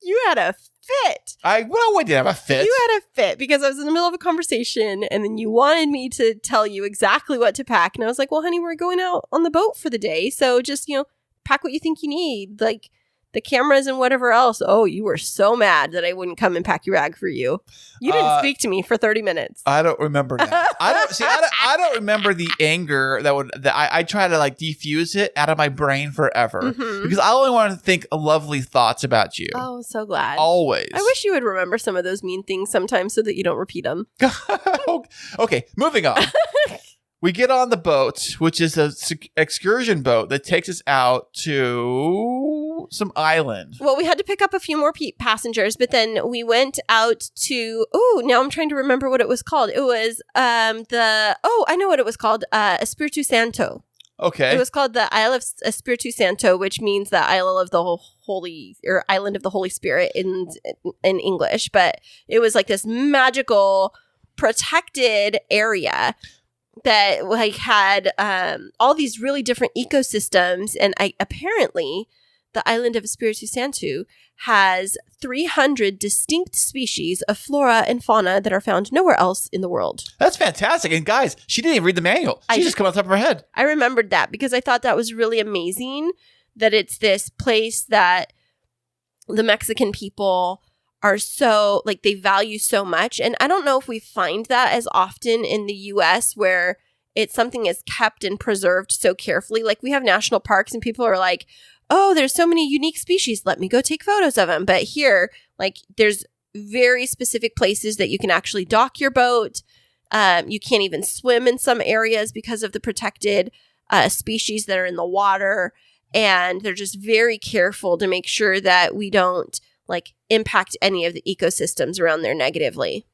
You had a fit. I didn't have a fit. You had a fit because I was in the middle of a conversation, and then you wanted me to tell you exactly what to pack. And I was like, well, honey, we're going out on the boat for the day. So just, pack what you think you need. Like the cameras and whatever else. Oh, you were so mad that I wouldn't come and pack your bag for you. You didn't speak to me for 30 minutes. I don't remember that. I don't remember the anger that I try to like defuse it out of my brain forever because I only want to think lovely thoughts about you. Oh, so glad. Always. I wish you would remember some of those mean things sometimes so that you don't repeat them. Okay, moving on. We get on the boat, which is an excursion boat that takes us out to some island. Well, we had to pick up a few more passengers, but then we went out to, now I'm trying to remember what it was called. It was I know what it was called, Espiritu Santo. Okay. It was called the Isle of Espiritu Santo, which means the Isle of the Holy, or Island of the Holy Spirit in English. But it was like this magical, protected area that like had all these really different ecosystems, and apparently the island of Espiritu Santo has 300 distinct species of flora and fauna that are found nowhere else in the world. That's fantastic. And guys, she didn't even read the manual. She just come on top of her head. I remembered that because I thought that was really amazing that it's this place that the Mexican people are so, like, they value so much. And I don't know if we find that as often in the U.S. where it's something is kept and preserved so carefully. Like, we have national parks and people are like, oh, there's so many unique species. Let me go take photos of them. But here, like, there's very specific places that you can actually dock your boat. You can't even swim in some areas because of the protected species that are in the water. And they're just very careful to make sure that we don't like impact any of the ecosystems around there negatively.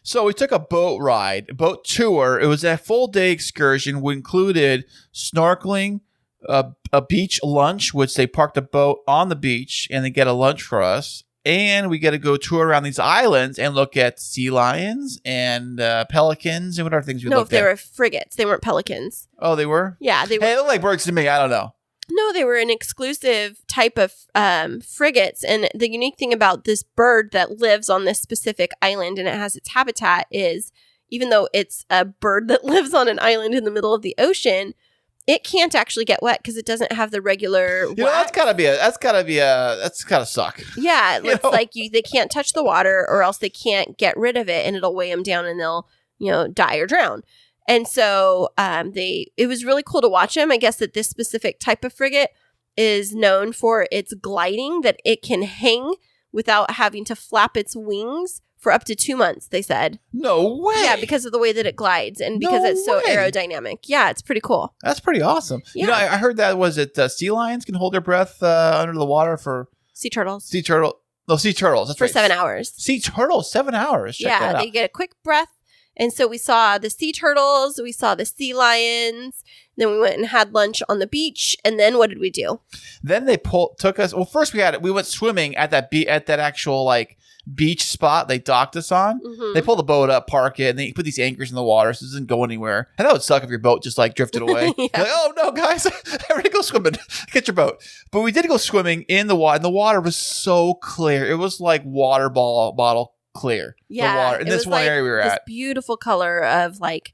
So we took a boat tour. It was a full day excursion. We included snorkeling, a beach lunch, which they parked a boat on the beach and they get a lunch for us. And we get to go tour around these islands and look at sea lions and pelicans and what other things we looked at. No, they were frigates. They weren't pelicans. Oh, they were? Yeah, they were. Hey, they look like birds to me. I don't know. No, they were an exclusive type of frigates. And the unique thing about this bird that lives on this specific island and it has its habitat is, even though it's a bird that lives on an island in the middle of the ocean, it can't actually get wet because it doesn't have the regular wax. That's gotta suck. Yeah, it's like they can't touch the water or else they can't get rid of it and it'll weigh them down and they'll, die or drown. And so it was really cool to watch them. I guess that this specific type of frigate is known for its gliding, that it can hang without having to flap its wings for up to 2 months, they said. No way. Yeah, because of the way that it glides and because it's so aerodynamic. Yeah, it's pretty cool. That's pretty awesome. Yeah. I heard that sea lions can hold their breath under the water for... Sea turtles. No, sea turtles. That's for right. 7 hours. Sea turtles, 7 hours. Check that out. They get a quick breath. And so we saw the sea turtles, we saw the sea lions, then we went and had lunch on the beach, and then what did we do? Then they took us. Well, first we went swimming at that actual like beach spot they docked us on. Mm-hmm. They pull the boat up, park it, and they put these anchors in the water so it doesn't go anywhere. And that would suck if your boat just like drifted away. Yeah. Like, oh no, guys, everybody go swimming. Get your boat. But we did go swimming in the water, and the water was so clear. It was like water bottle clear. Yeah, the water in this one area we were this at. Beautiful color of like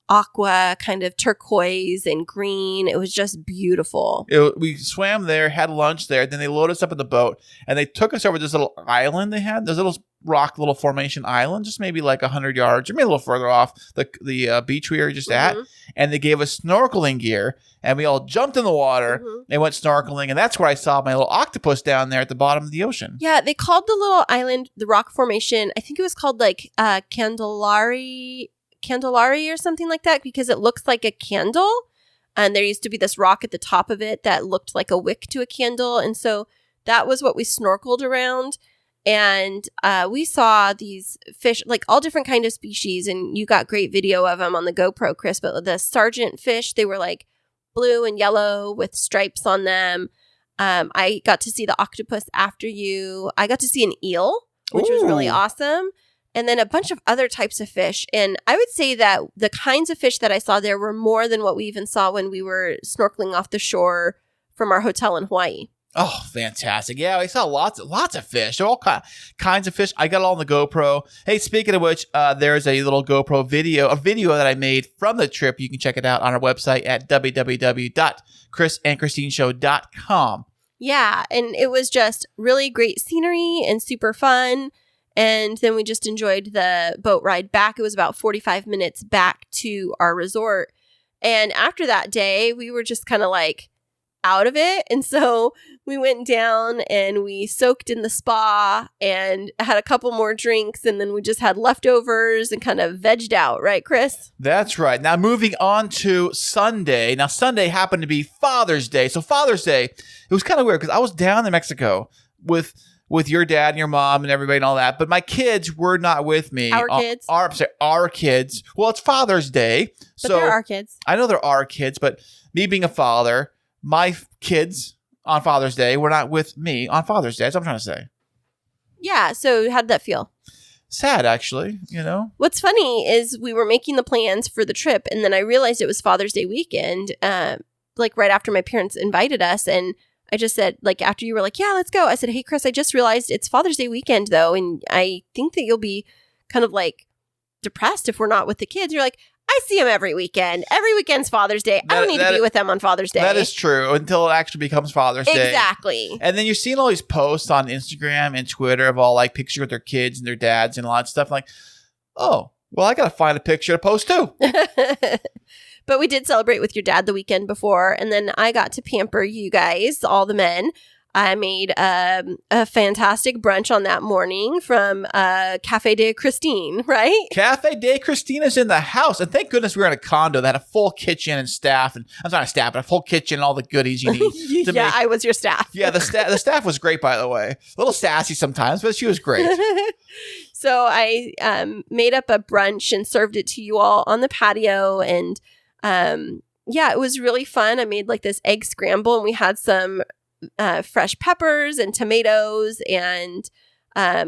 aqua, kind of turquoise and green. It was just beautiful. We swam there, had lunch there. Then they loaded us up in the boat, and they took us over this little island they had. There's a little formation island, just maybe like 100 yards, or maybe a little further off the beach we were just at. And they gave us snorkeling gear, and we all jumped in the water and went snorkeling. And that's where I saw my little octopus down there at the bottom of the ocean. Yeah, they called the little island, the rock formation, I think it was called like Candelari or something like that, because it looks like a candle. And there used to be this rock at the top of it that looked like a wick to a candle. And so that was what we snorkeled around. And we saw these fish, like all different kind of species. And you got great video of them on the GoPro, Chris. But the sergeant fish, they were like blue and yellow with stripes on them. I got to see the octopus after you. I got to see an eel, which was really awesome. And then a bunch of other types of fish. And I would say that the kinds of fish that I saw there were more than what we even saw when we were snorkeling off the shore from our hotel in Hawaii. Oh, fantastic. Yeah, we saw lots of fish. There are all kinds of fish. I got it all on the GoPro. Hey, speaking of which, there's a little GoPro video that I made from the trip. You can check it out on our website at www.chrisandchristineshow.com. Yeah, and it was just really great scenery and super fun. And then we just enjoyed the boat ride back. It was about 45 minutes back to our resort. And after that day, we were just kind of like out of it. And so we went down and we soaked in the spa and had a couple more drinks. And then we just had leftovers and kind of vegged out. Right, Chris? That's right. Now moving on to Sunday. Now Sunday happened to be Father's Day. So Father's Day, it was kind of weird because I was down in Mexico with your dad and your mom and everybody and all that. But my kids were not with me. Our kids? Our kids. Well, it's Father's Day. But there are kids. I know there are kids, but me being a father, my kids on Father's Day were not with me on Father's Day. That's what I'm trying to say. Yeah. So how'd that feel? Sad, actually, What's funny is we were making the plans for the trip, and then I realized it was Father's Day weekend, like right after my parents invited us, and I just said, like, after you were like, yeah, let's go. I said, hey, Chris, I just realized it's Father's Day weekend, though. And I think that you'll be kind of like depressed if we're not with the kids. You're like, I see them every weekend. Every weekend's Father's Day. I don't need to be with them on Father's Day. That is true until it actually becomes Father's Day. Exactly. And then you're seeing all these posts on Instagram and Twitter of all like pictures with their kids and their dads and a lot of stuff. Like, oh, well, I got to find a picture to post too. But we did celebrate with your dad the weekend before, and then I got to pamper you guys, all the men, I made a fantastic brunch on that morning from Cafe de Christine, right? Cafe de Christina's in the house. And thank goodness we were in a condo that had a full kitchen and staff. And I'm not a staff, but a full kitchen and all the goodies you need. Yeah, I was your staff. Yeah, the staff was great, by the way. A little sassy sometimes, but she was great. So I made up a brunch and served it to you all on the patio. And yeah, it was really fun. I made like this egg scramble, and we had some fresh peppers and tomatoes, and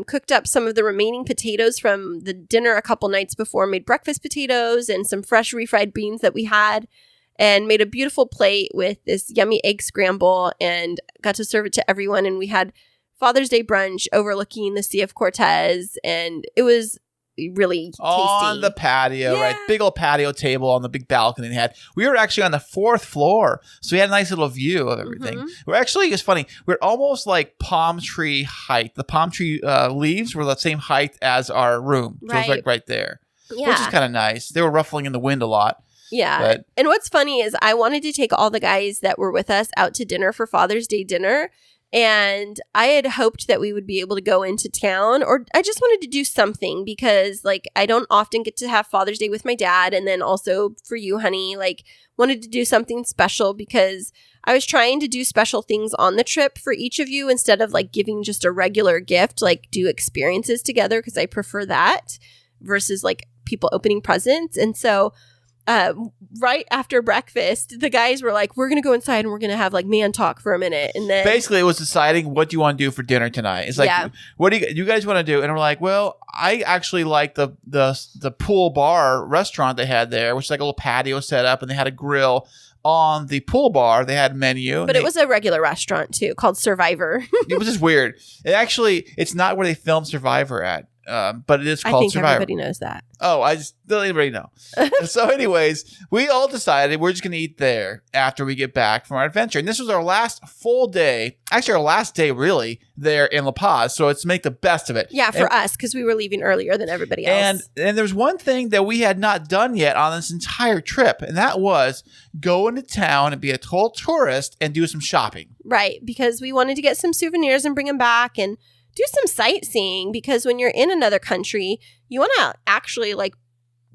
cooked up some of the remaining potatoes from the dinner a couple nights before, made breakfast potatoes and some fresh refried beans that we had, and made a beautiful plate with this yummy egg scramble, and got to serve it to everyone. And we had Father's Day brunch overlooking the Sea of Cortez, and it was really tasty. On the patio, Yeah. right? Big old patio table on the big balcony they had. We were actually on the 4th floor, so we had a nice little view of everything. We're actually, it's funny, we're almost like palm tree height. The palm tree leaves were the same height as our room. So it was like right there, Yeah. which is kind of nice. They were ruffling in the wind a lot. Yeah. But- And what's funny is I wanted to take all the guys that were with us out to dinner for Father's Day dinner. And I had hoped that we would be able to go into town, or I just wanted to do something because like I don't often get to have Father's Day with my dad. And then also for you, honey, like wanted to do something special because I was trying to do special things on the trip for each of you instead of like giving just a regular gift, like do experiences together because I prefer that versus like people opening presents. And so right after breakfast, the guys were like, we're going to go inside and we're going to have like man talk for a minute. And then basically it was deciding, what do you want to do for dinner tonight? It's like, what do you guys want to do? And we're like, well, I actually like the pool bar restaurant they had there, which is like a little patio set up, and they had a grill on the pool bar. They had menu. But it was a regular restaurant too called Survivor. It was just weird. It's not where they filmed Survivor at. But it is called I think Survivor. everybody knows that. Oh, I just don't anybody know. So anyways, we all decided we're just going to eat there after we get back from our adventure. And this was our last full day, actually our last day really, there in La Paz. So it's make the best of it. Yeah, for us, because we were leaving earlier than everybody else. And there's one thing that we had not done yet on this entire trip, and that was go into town and be a total tourist and do some shopping. Right, because we wanted to get some souvenirs and bring them back and do some sightseeing, because when you're in another country, you want to actually like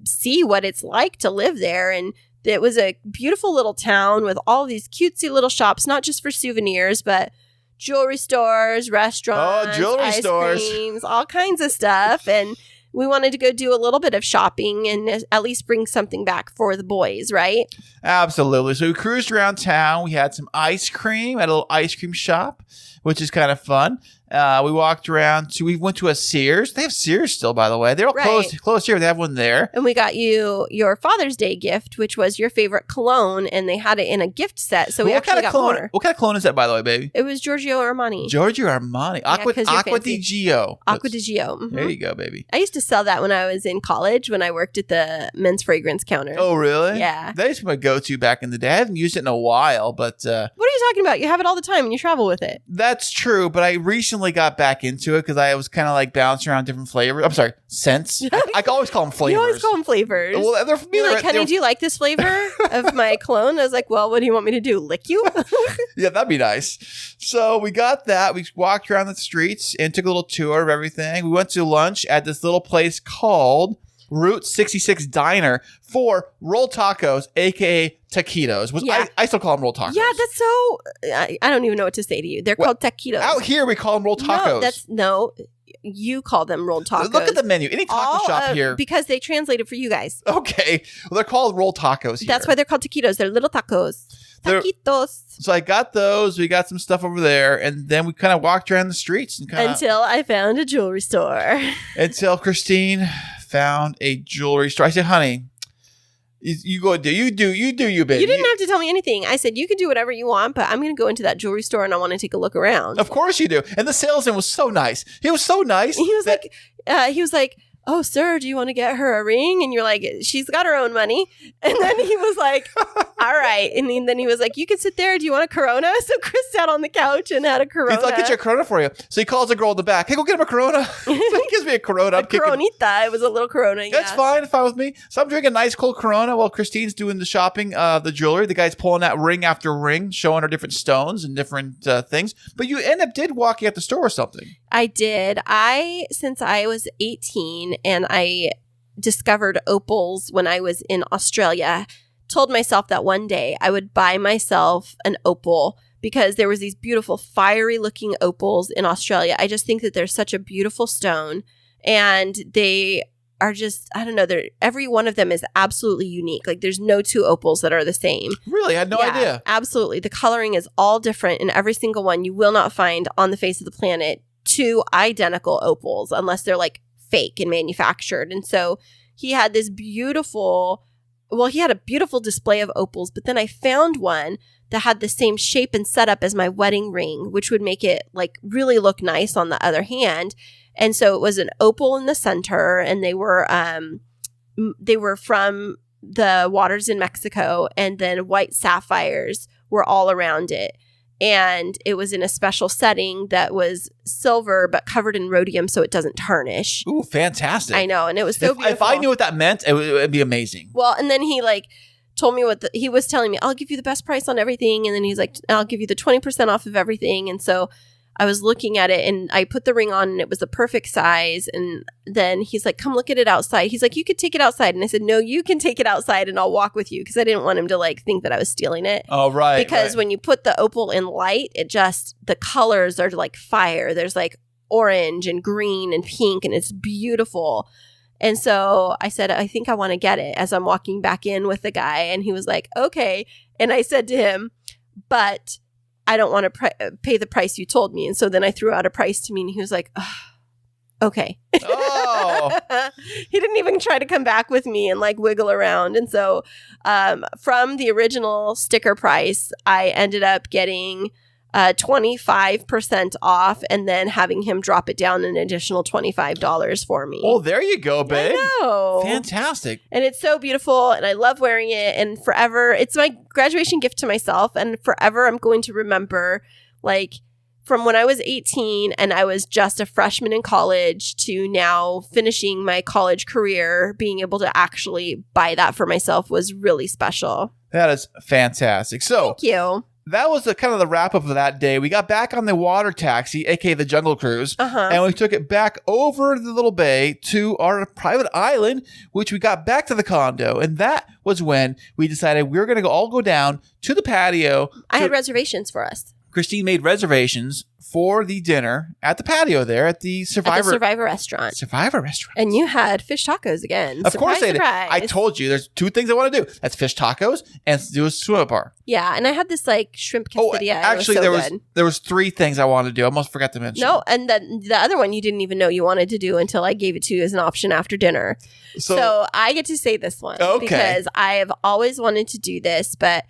see what it's like to live there. And it was a beautiful little town with all these cutesy little shops, not just for souvenirs, but jewelry stores, restaurants, ice creams, all kinds of stuff. And we wanted to go do a little bit of shopping and at least bring something back for the boys, right? Absolutely. So we cruised around town. We had some ice cream at a little ice cream shop, which is kind of fun. We walked around. We went to a Sears. They have Sears still, by the way. They're all closed here. They have one there. And we got you your Father's Day gift, which was your favorite cologne, and they had it in a gift set. So we actually got more. What kind of cologne is that, by the way, baby? It was Giorgio Armani. Giorgio Armani. Aqua di Gio. Aqua di Gio. Mm-hmm. There you go, baby. I used to sell that when I was in college, when I worked at the men's fragrance counter. Oh, really? Yeah. That used to be my go-to back in the day. I haven't used it in a while, but... What are you talking about? You have it all the time and you travel with it. That's true, but I recently got back into it because I was kind of like bouncing around different flavors. I'm sorry, scents. I always call them flavors. You always call them flavors. Well, You're like, honey, do you like this flavor of my cologne? I was like, well, what do you want me to do? Lick you? Yeah, that'd be nice. So we got that. We walked around the streets and took a little tour of everything. We went to lunch at this little place called Route 66 Diner for roll tacos, aka taquitos. I still call them roll tacos. Yeah, that's so... I don't even know what to say to you. They're called taquitos. Out here, we call them roll tacos. You call them rolled tacos. Look at the menu. Any taco shop here. Because they translated for you guys. Okay. Well, they're called roll tacos here. That's why they're called taquitos. They're little tacos. Taquitos. So I got those. We got some stuff over there. And then we kind of walked around the streets. Until I found a jewelry store. Until Christine found a jewelry store. I said, honey, you go do you, baby. You didn't have to tell me anything. I said, you can do whatever you want, but I'm going to go into that jewelry store and I want to take a look around. Of course you do. And the salesman was so nice. He was so nice. He was like, oh, sir, do you want to get her a ring? And you're like, she's got her own money. And then he was like, all right. And then he was like, you can sit there. Do you want a Corona? So Chris sat on the couch and had a Corona. He's like, get you a Corona for you. So he calls the girl in the back. Hey, go get him a Corona. So he gives me a Corona. A Coronita. It was a little Corona. That's fine with me. So I'm drinking a nice cold Corona while Christine's doing the shopping, the jewelry. The guy's pulling out ring after ring, showing her different stones and different things. But you did walking at the store or something. I did. Since I was 18 and I discovered opals when I was in Australia, told myself that one day I would buy myself an opal because there was these beautiful fiery looking opals in Australia. I just think that they're such a beautiful stone, and they are just, I don't know, every one of them is absolutely unique. Like there's no two opals that are the same. Really? I had no idea. Absolutely. The coloring is all different in every single one. You will not find on the face of the planet two identical opals unless they're like fake and manufactured. And so he had this beautiful display of opals, but then I found one that had the same shape and setup as my wedding ring, which would make it like really look nice on the other hand. And so it was an opal in the center, and they were from the waters in Mexico, and then white sapphires were all around it. And it was in a special setting that was silver but covered in rhodium so it doesn't tarnish. Ooh, fantastic. I know. And it was so beautiful. If I knew what that meant, it would be amazing. Well, and then he like told me he was telling me, I'll give you the best price on everything. And then he's like, I'll give you the 20% off of everything. And so I was looking at it and I put the ring on and it was the perfect size. And then he's like, come look at it outside. He's like, you could take it outside. And I said, no, you can take it outside and I'll walk with you, because I didn't want him to like think that I was stealing it. Oh, right. Because when you put the opal in light, the colors are like fire. There's like orange and green and pink, and it's beautiful. And so I said, I think I want to get it, as I'm walking back in with the guy. And he was like, okay. And I said to him, but I don't want to pay the price you told me. And so then I threw out a price to me, and he was like, oh, okay. Oh. He didn't even try to come back with me and like wiggle around. And so from the original sticker price, I ended up getting 25% off, and then having him drop it down an additional $25 for me. Oh, there you go, babe. I know. Fantastic. And it's so beautiful, and I love wearing it, and forever, it's my graduation gift to myself, and forever I'm going to remember, like, from when I was 18 and I was just a freshman in college to now finishing my college career, being able to actually buy that for myself was really special. That is fantastic. So, thank you. That was the kind of the wrap up of that day. We got back on the water taxi, aka the Jungle Cruise, and we took it back over the little bay to our private island, which we got back to the condo. And that was when we decided we were going to all go down to the patio. I had reservations for us. Christine made reservations for the dinner at the patio there at the Survivor restaurant. Survivor restaurant. And you had fish tacos again. Of course I did. I told you there's two things I want to do. That's fish tacos and do a swim bar. Yeah, and I had this like shrimp quesadilla. Actually, there was three things I wanted to do. I almost forgot to mention. No, and the other one you didn't even know you wanted to do until I gave it to you as an option after dinner. So I get to say this one because I have always wanted to do this, but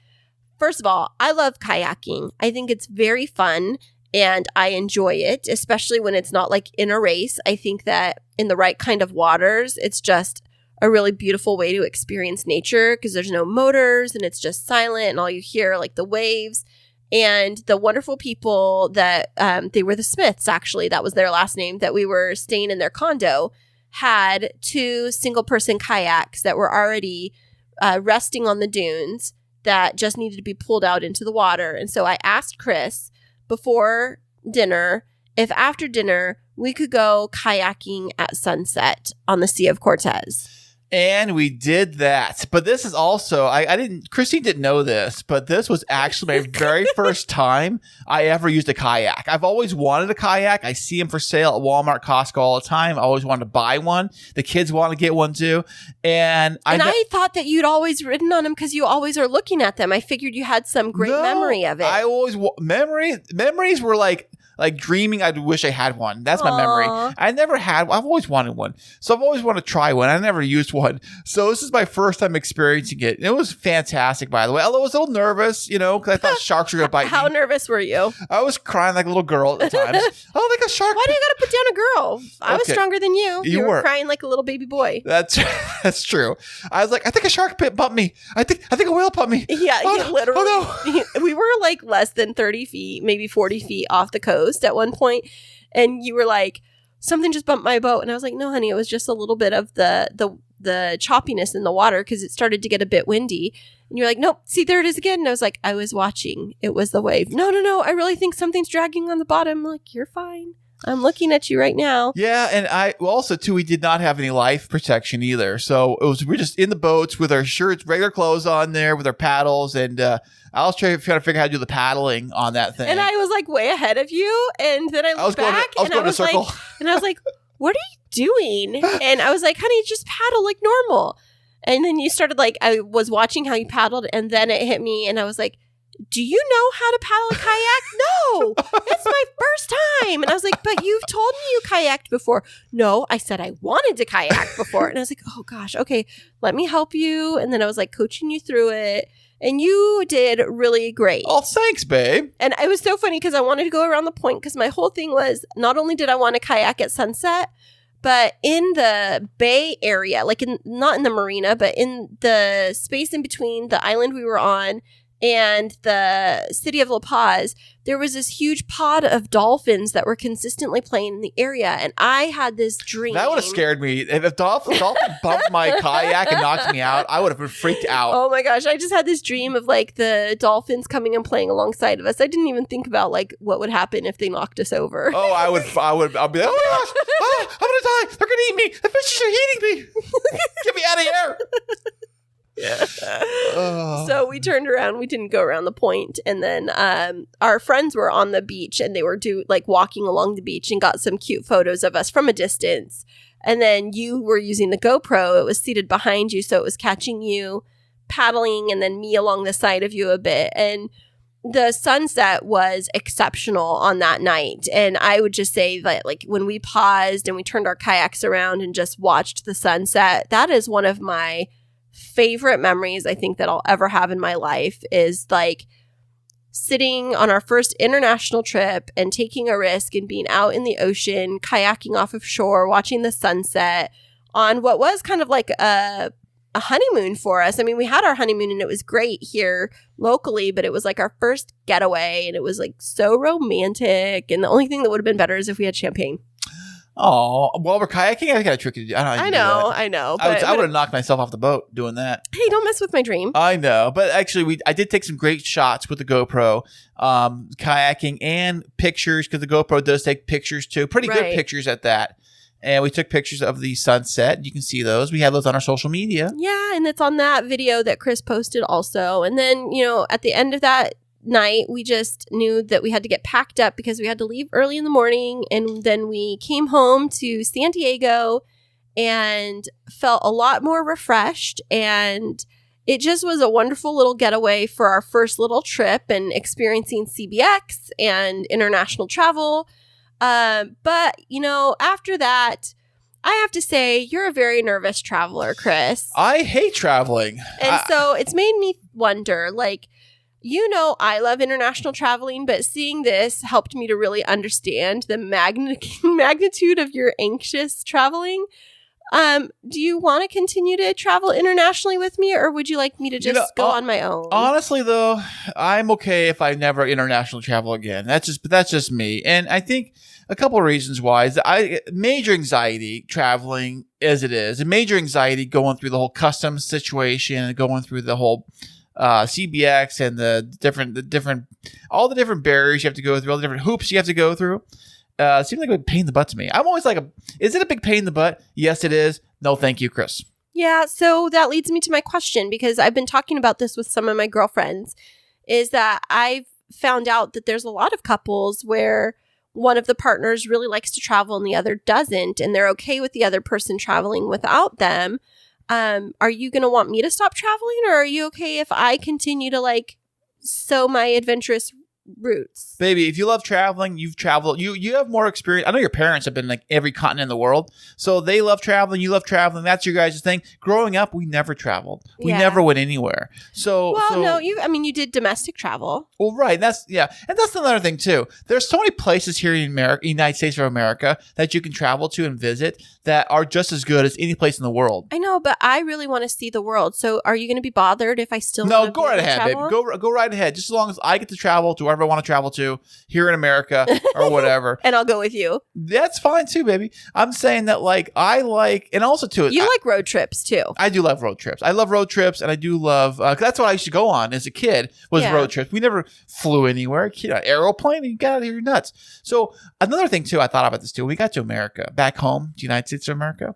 first of all, I love kayaking. I think it's very fun and I enjoy it, especially when it's not like in a race. I think that in the right kind of waters, it's just a really beautiful way to experience nature because there's no motors and it's just silent and all you hear are like the waves. And the wonderful people that they were the Smiths, actually, that was their last name, that we were staying in their condo, had two single-person kayaks that were already resting on the dunes that just needed to be pulled out into the water. And so I asked Chris before dinner if after dinner we could go kayaking at sunset on the Sea of Cortez. And we did that. But this is also, Christine didn't know this, but this was actually my very first time I ever used a kayak. I've always wanted a kayak. I see them for sale at Walmart, Costco all the time. I always wanted to buy one. The kids want to get one too. And I thought that you'd always ridden on them because you always are looking at them. I figured you had some great memory of it. I always, memories were like, like dreaming I wish I had one. That's my memory. Aw. I never had one. I've always wanted one. So I've always wanted to try one. I never used one. So this is my first time experiencing it. And it was fantastic, by the way. Although I was a little nervous, because I thought sharks were going to bite How me. nervous were you? I was crying like a little girl at times. Oh, like a shark. Why do you got to put down a girl? I was Okay. stronger than you. You were were. crying like a little baby boy. That's true. I was like, I think a shark bumped me. I think a whale bumped me. Yeah, Oh, he no. literally. Oh, We were like less than 30 feet, maybe 40 feet off the coast at one point, and you were like, something just bumped my boat, and I was like, no, honey, it was just a little bit of the choppiness in the water because it started to get a bit windy. And you're like, nope, see, there it is again. And I was like, I was watching. It was the wave. No, I really think something's dragging on the bottom. I'm like, you're fine. I'm looking at you right now. Yeah, and also too, we did not have any life protection either. So we're just in the boats with our shirts, regular clothes on there, with our paddles, and I was trying to figure out how to do the paddling on that thing. And I was like way ahead of you, and then I looked back, and I was like, "What are you doing?" And I was like, "Honey, just paddle like normal." And then you started like, I was watching how you paddled, and then it hit me, and I was like, do you know how to paddle a kayak? No, it's my first time. And I was like, but you've told me you kayaked before. No, I said I wanted to kayak before. And I was like, oh gosh, okay, let me help you. And then I was like coaching you through it. And you did really great. Oh, thanks, babe. And it was so funny because I wanted to go around the point because my whole thing was not only did I want to kayak at sunset, but in the bay area, like not in the marina, but in the space in between the island we were on and the city of La Paz, there was this huge pod of dolphins that were consistently playing in the area. And I had this dream. That would have scared me. If dolphin bumped my kayak and knocked me out, I would have been freaked out. Oh my gosh. I just had this dream of like the dolphins coming and playing alongside of us. I didn't even think about like what would happen if they knocked us over. Oh, I'll be like, oh my gosh, oh, I'm going to die. They're going to eat me. The fishes are eating me. Get me out of here. Yeah. Oh. So we turned around. We didn't go around the point, and then our friends were on the beach, and they were walking along the beach, and got some cute photos of us from a distance. And then you were using the GoPro. It was seated behind you, so it was catching you paddling, and then me along the side of you a bit. And the sunset was exceptional on that night. And I would just say that like when we paused and we turned our kayaks around and just watched the sunset, that is one of my favorite memories I think that I'll ever have in my life, is like sitting on our first international trip and taking a risk and being out in the ocean, kayaking off of shore, watching the sunset on what was kind of like a honeymoon for us. I mean, we had our honeymoon and it was great here locally, but it was like our first getaway and it was like so romantic. And the only thing that would have been better is if we had champagne. Oh, while we're kayaking, I got a trick to do. I know. But I would have knocked myself off the boat doing that. Hey, don't mess with my dream. I know, but actually, I did take some great shots with the GoPro, kayaking and pictures, because the GoPro does take pictures too. Pretty good pictures at that. And we took pictures of the sunset. You can see those. We have those on our social media. Yeah, and it's on that video that Chris posted also. And then, at the end of that night, we just knew that we had to get packed up because we had to leave early in the morning. And then we came home to San Diego and felt a lot more refreshed. And it just was a wonderful little getaway for our first little trip and experiencing CBX and international travel. But, after that, I have to say, you're a very nervous traveler, Chris. I hate traveling. And so it's made me wonder, like, I love international traveling, but seeing this helped me to really understand the magnitude of your anxious traveling. Do you want to continue to travel internationally with me, or would you like me to just go on my own? Honestly, though, I'm okay if I never international travel again. That's just me. And I think a couple of reasons why is major anxiety traveling as it is, and major anxiety going through the whole customs situation and going through the whole CBX and all the different barriers you have to go through, all the different hoops you have to go through. It seems like a pain in the butt to me. I'm always like, is it a big pain in the butt? Yes, it is. No, thank you, Chris. Yeah, so that leads me to my question, because I've been talking about this with some of my girlfriends, is that I've found out that there's a lot of couples where one of the partners really likes to travel and the other doesn't, and they're okay with the other person traveling without them. Are you going to want me to stop traveling, or are you okay if I continue to sow my adventurous roots. Baby, if you love traveling, you've traveled. You have more experience. I know your parents have been like every continent in the world, so they love traveling. You love traveling. That's your guys' thing. Growing up, we never traveled. We never went anywhere. No, you did domestic travel. Well, right. And that's another thing too. There's so many places here in America, United States of America, that you can travel to and visit that are just as good as any place in the world. I know, but I really want to see the world. So, are you going to be bothered if I still No, go right ahead, babe. Go right ahead. Just as long as I get to travel to wherever I want to travel to here in America or whatever. And I'll go with you. That's fine too, baby. I'm saying that and also too. You like road trips too. I do love road trips. I love road trips, and I do love, 'cause that's what I used to go on as a kid was road trips. We never flew anywhere. Aeroplane, you got out of here, you're nuts. So another thing too, I thought about this too. When we got to America, back home, the United States of America,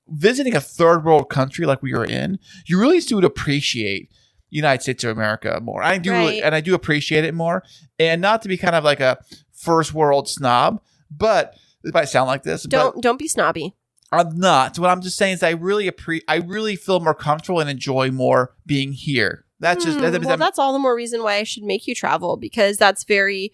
visiting a third world country like we were in, you really do appreciate United States of America more. I do, and I do appreciate it more. And not to be kind of like a first world snob, but it might sound like this. Don't be snobby. I'm not. What I'm just saying is I really feel more comfortable and enjoy more being here. That's just that's all the more reason why I should make you travel, because that's very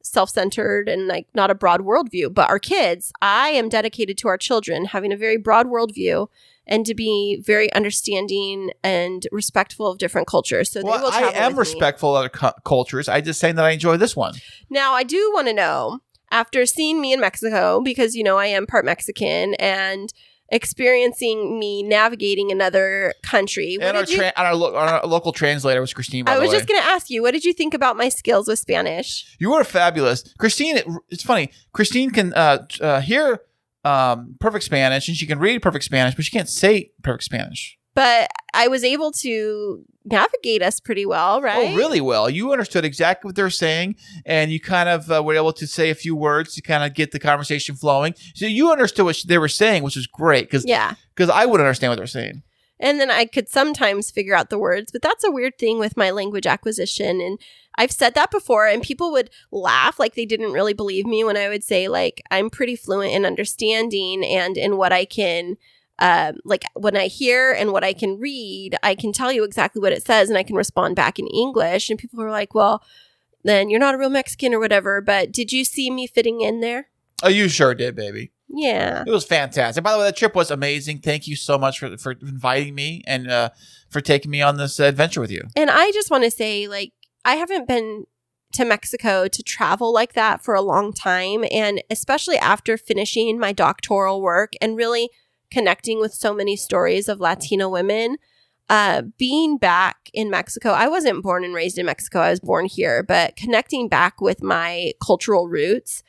self-centered and like not a broad worldview. But our kids, I am dedicated to our children having a very broad worldview and to be very understanding and respectful of different cultures. So they will travel I am respectful of other cultures. I just saying that I enjoy this one. Now, I do want to know, after seeing me in Mexico, because I am part Mexican, and experiencing me navigating another country. And our local translator was Christine, by the way. I was just going to ask you, what did you think about my skills with Spanish? You were fabulous. Christine, it's funny. Christine can hear perfect Spanish, and she can read perfect Spanish, but she can't say perfect Spanish. But I was able to navigate us pretty well, right? Oh, really well. You understood exactly what they're saying, and you kind of were able to say a few words to kind of get the conversation flowing. So you understood what they were saying, which was great, because I wouldn't understand what they're saying. And then I could sometimes figure out the words, but that's a weird thing with my language acquisition. And I've said that before, and people would laugh like they didn't really believe me when I would say, like, I'm pretty fluent in understanding and in what I can like when I hear and what I can read, I can tell you exactly what it says and I can respond back in English. And people are like, well, then you're not a real Mexican or whatever. But did you see me fitting in there? Oh, you sure did, baby. Yeah. It was fantastic. By the way, that trip was amazing. Thank you so much for inviting me and for taking me on this adventure with you. And I just want to say, like, I haven't been to Mexico to travel like that for a long time. And especially after finishing my doctoral work and really connecting with so many stories of Latino women, being back in Mexico. I wasn't born and raised in Mexico. I was born here, but connecting back with my cultural roots,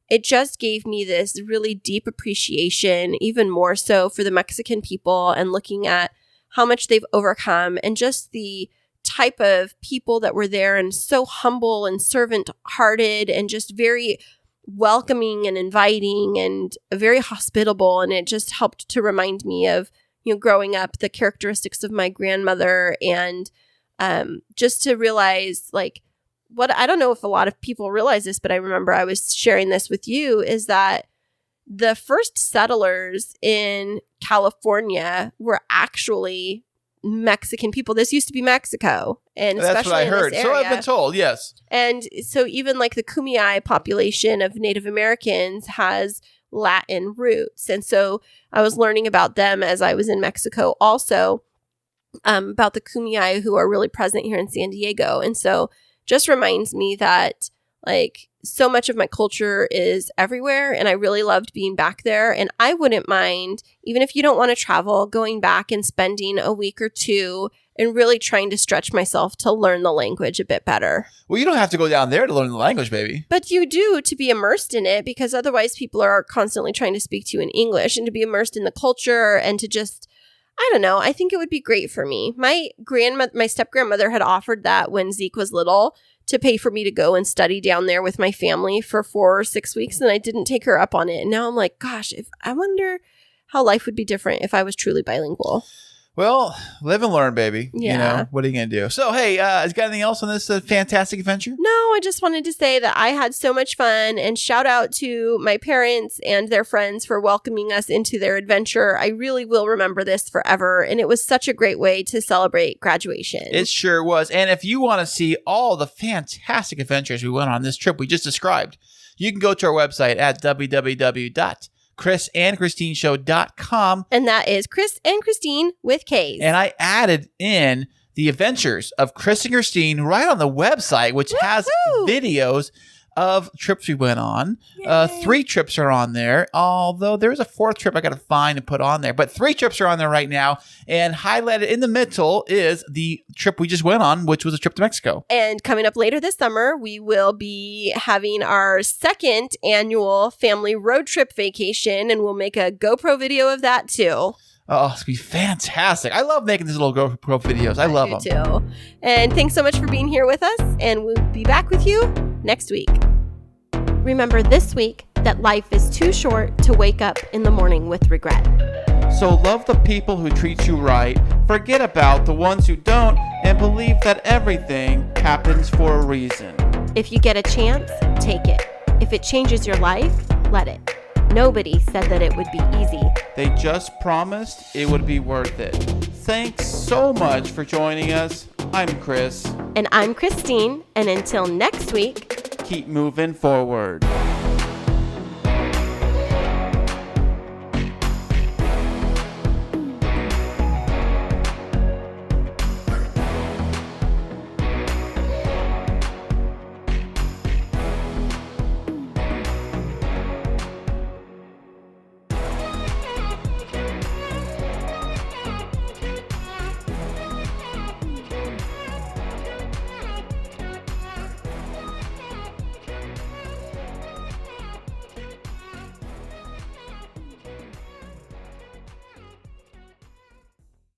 it just gave me this really deep appreciation, even more so for the Mexican people, and looking at how much they've overcome and just the type of people that were there, and so humble and servant hearted and just very welcoming and inviting and very hospitable. And it just helped to remind me of, growing up, the characteristics of my grandmother, and just to realize, like, what I don't know if a lot of people realize this, but I remember I was sharing this with you, is that the first settlers in California were actually Mexican people. This used to be Mexico, and that's what I heard. So I've been told, yes. And so even like the Kumeyaay population of Native Americans has Latin roots, and so I was learning about them as I was in Mexico, also about the Kumeyaay who are really present here in San Diego, and so just reminds me that, like, so much of my culture is everywhere, and I really loved being back there. And I wouldn't mind, even if you don't want to travel, going back and spending a week or two and really trying to stretch myself to learn the language a bit better. Well, you don't have to go down there to learn the language, baby. But you do, to be immersed in it, because otherwise people are constantly trying to speak to you in English, and to be immersed in the culture and to just, I don't know, I think it would be great for me. My step-grandmother had offered that when Zeke was little, to pay for me to go and study down there with my family for 4 or 6 weeks, and I didn't take her up on it. And now I'm like, gosh, I wonder how life would be different if I was truly bilingual. Well, live and learn, baby. Yeah. What are you going to do? So, hey, has got anything else on this fantastic adventure? No, I just wanted to say that I had so much fun, and shout out to my parents and their friends for welcoming us into their adventure. I really will remember this forever, and it was such a great way to celebrate graduation. It sure was. And if you want to see all the fantastic adventures we went on this trip we just described, you can go to our website at www.chrisandchristineshow.com. And that is Chris and Christine with K's. And I added in the adventures of Chris and Christine right on the website, which has videos of trips we went on. 3 trips are on there, although there's a 4th trip I got to find and put on there. But 3 trips are on there right now. And highlighted in the middle is the trip we just went on, which was a trip to Mexico. And coming up later this summer, we will be having our 2nd annual family road trip vacation, and we'll make a GoPro video of that too. Oh, it's going to be fantastic. I love making these little GoPro videos. I love them. Too. And thanks so much for being here with us, and we'll be back with you next week. Remember this week that life is too short to wake up in the morning with regret. So love the people who treat you right, forget about the ones who don't, and believe that everything happens for a reason. If you get a chance, take it. If it changes your life, let it. Nobody said that it would be easy. They just promised it would be worth it. Thanks so much for joining us. I'm Chris. And I'm Christine, and until next week, keep moving forward.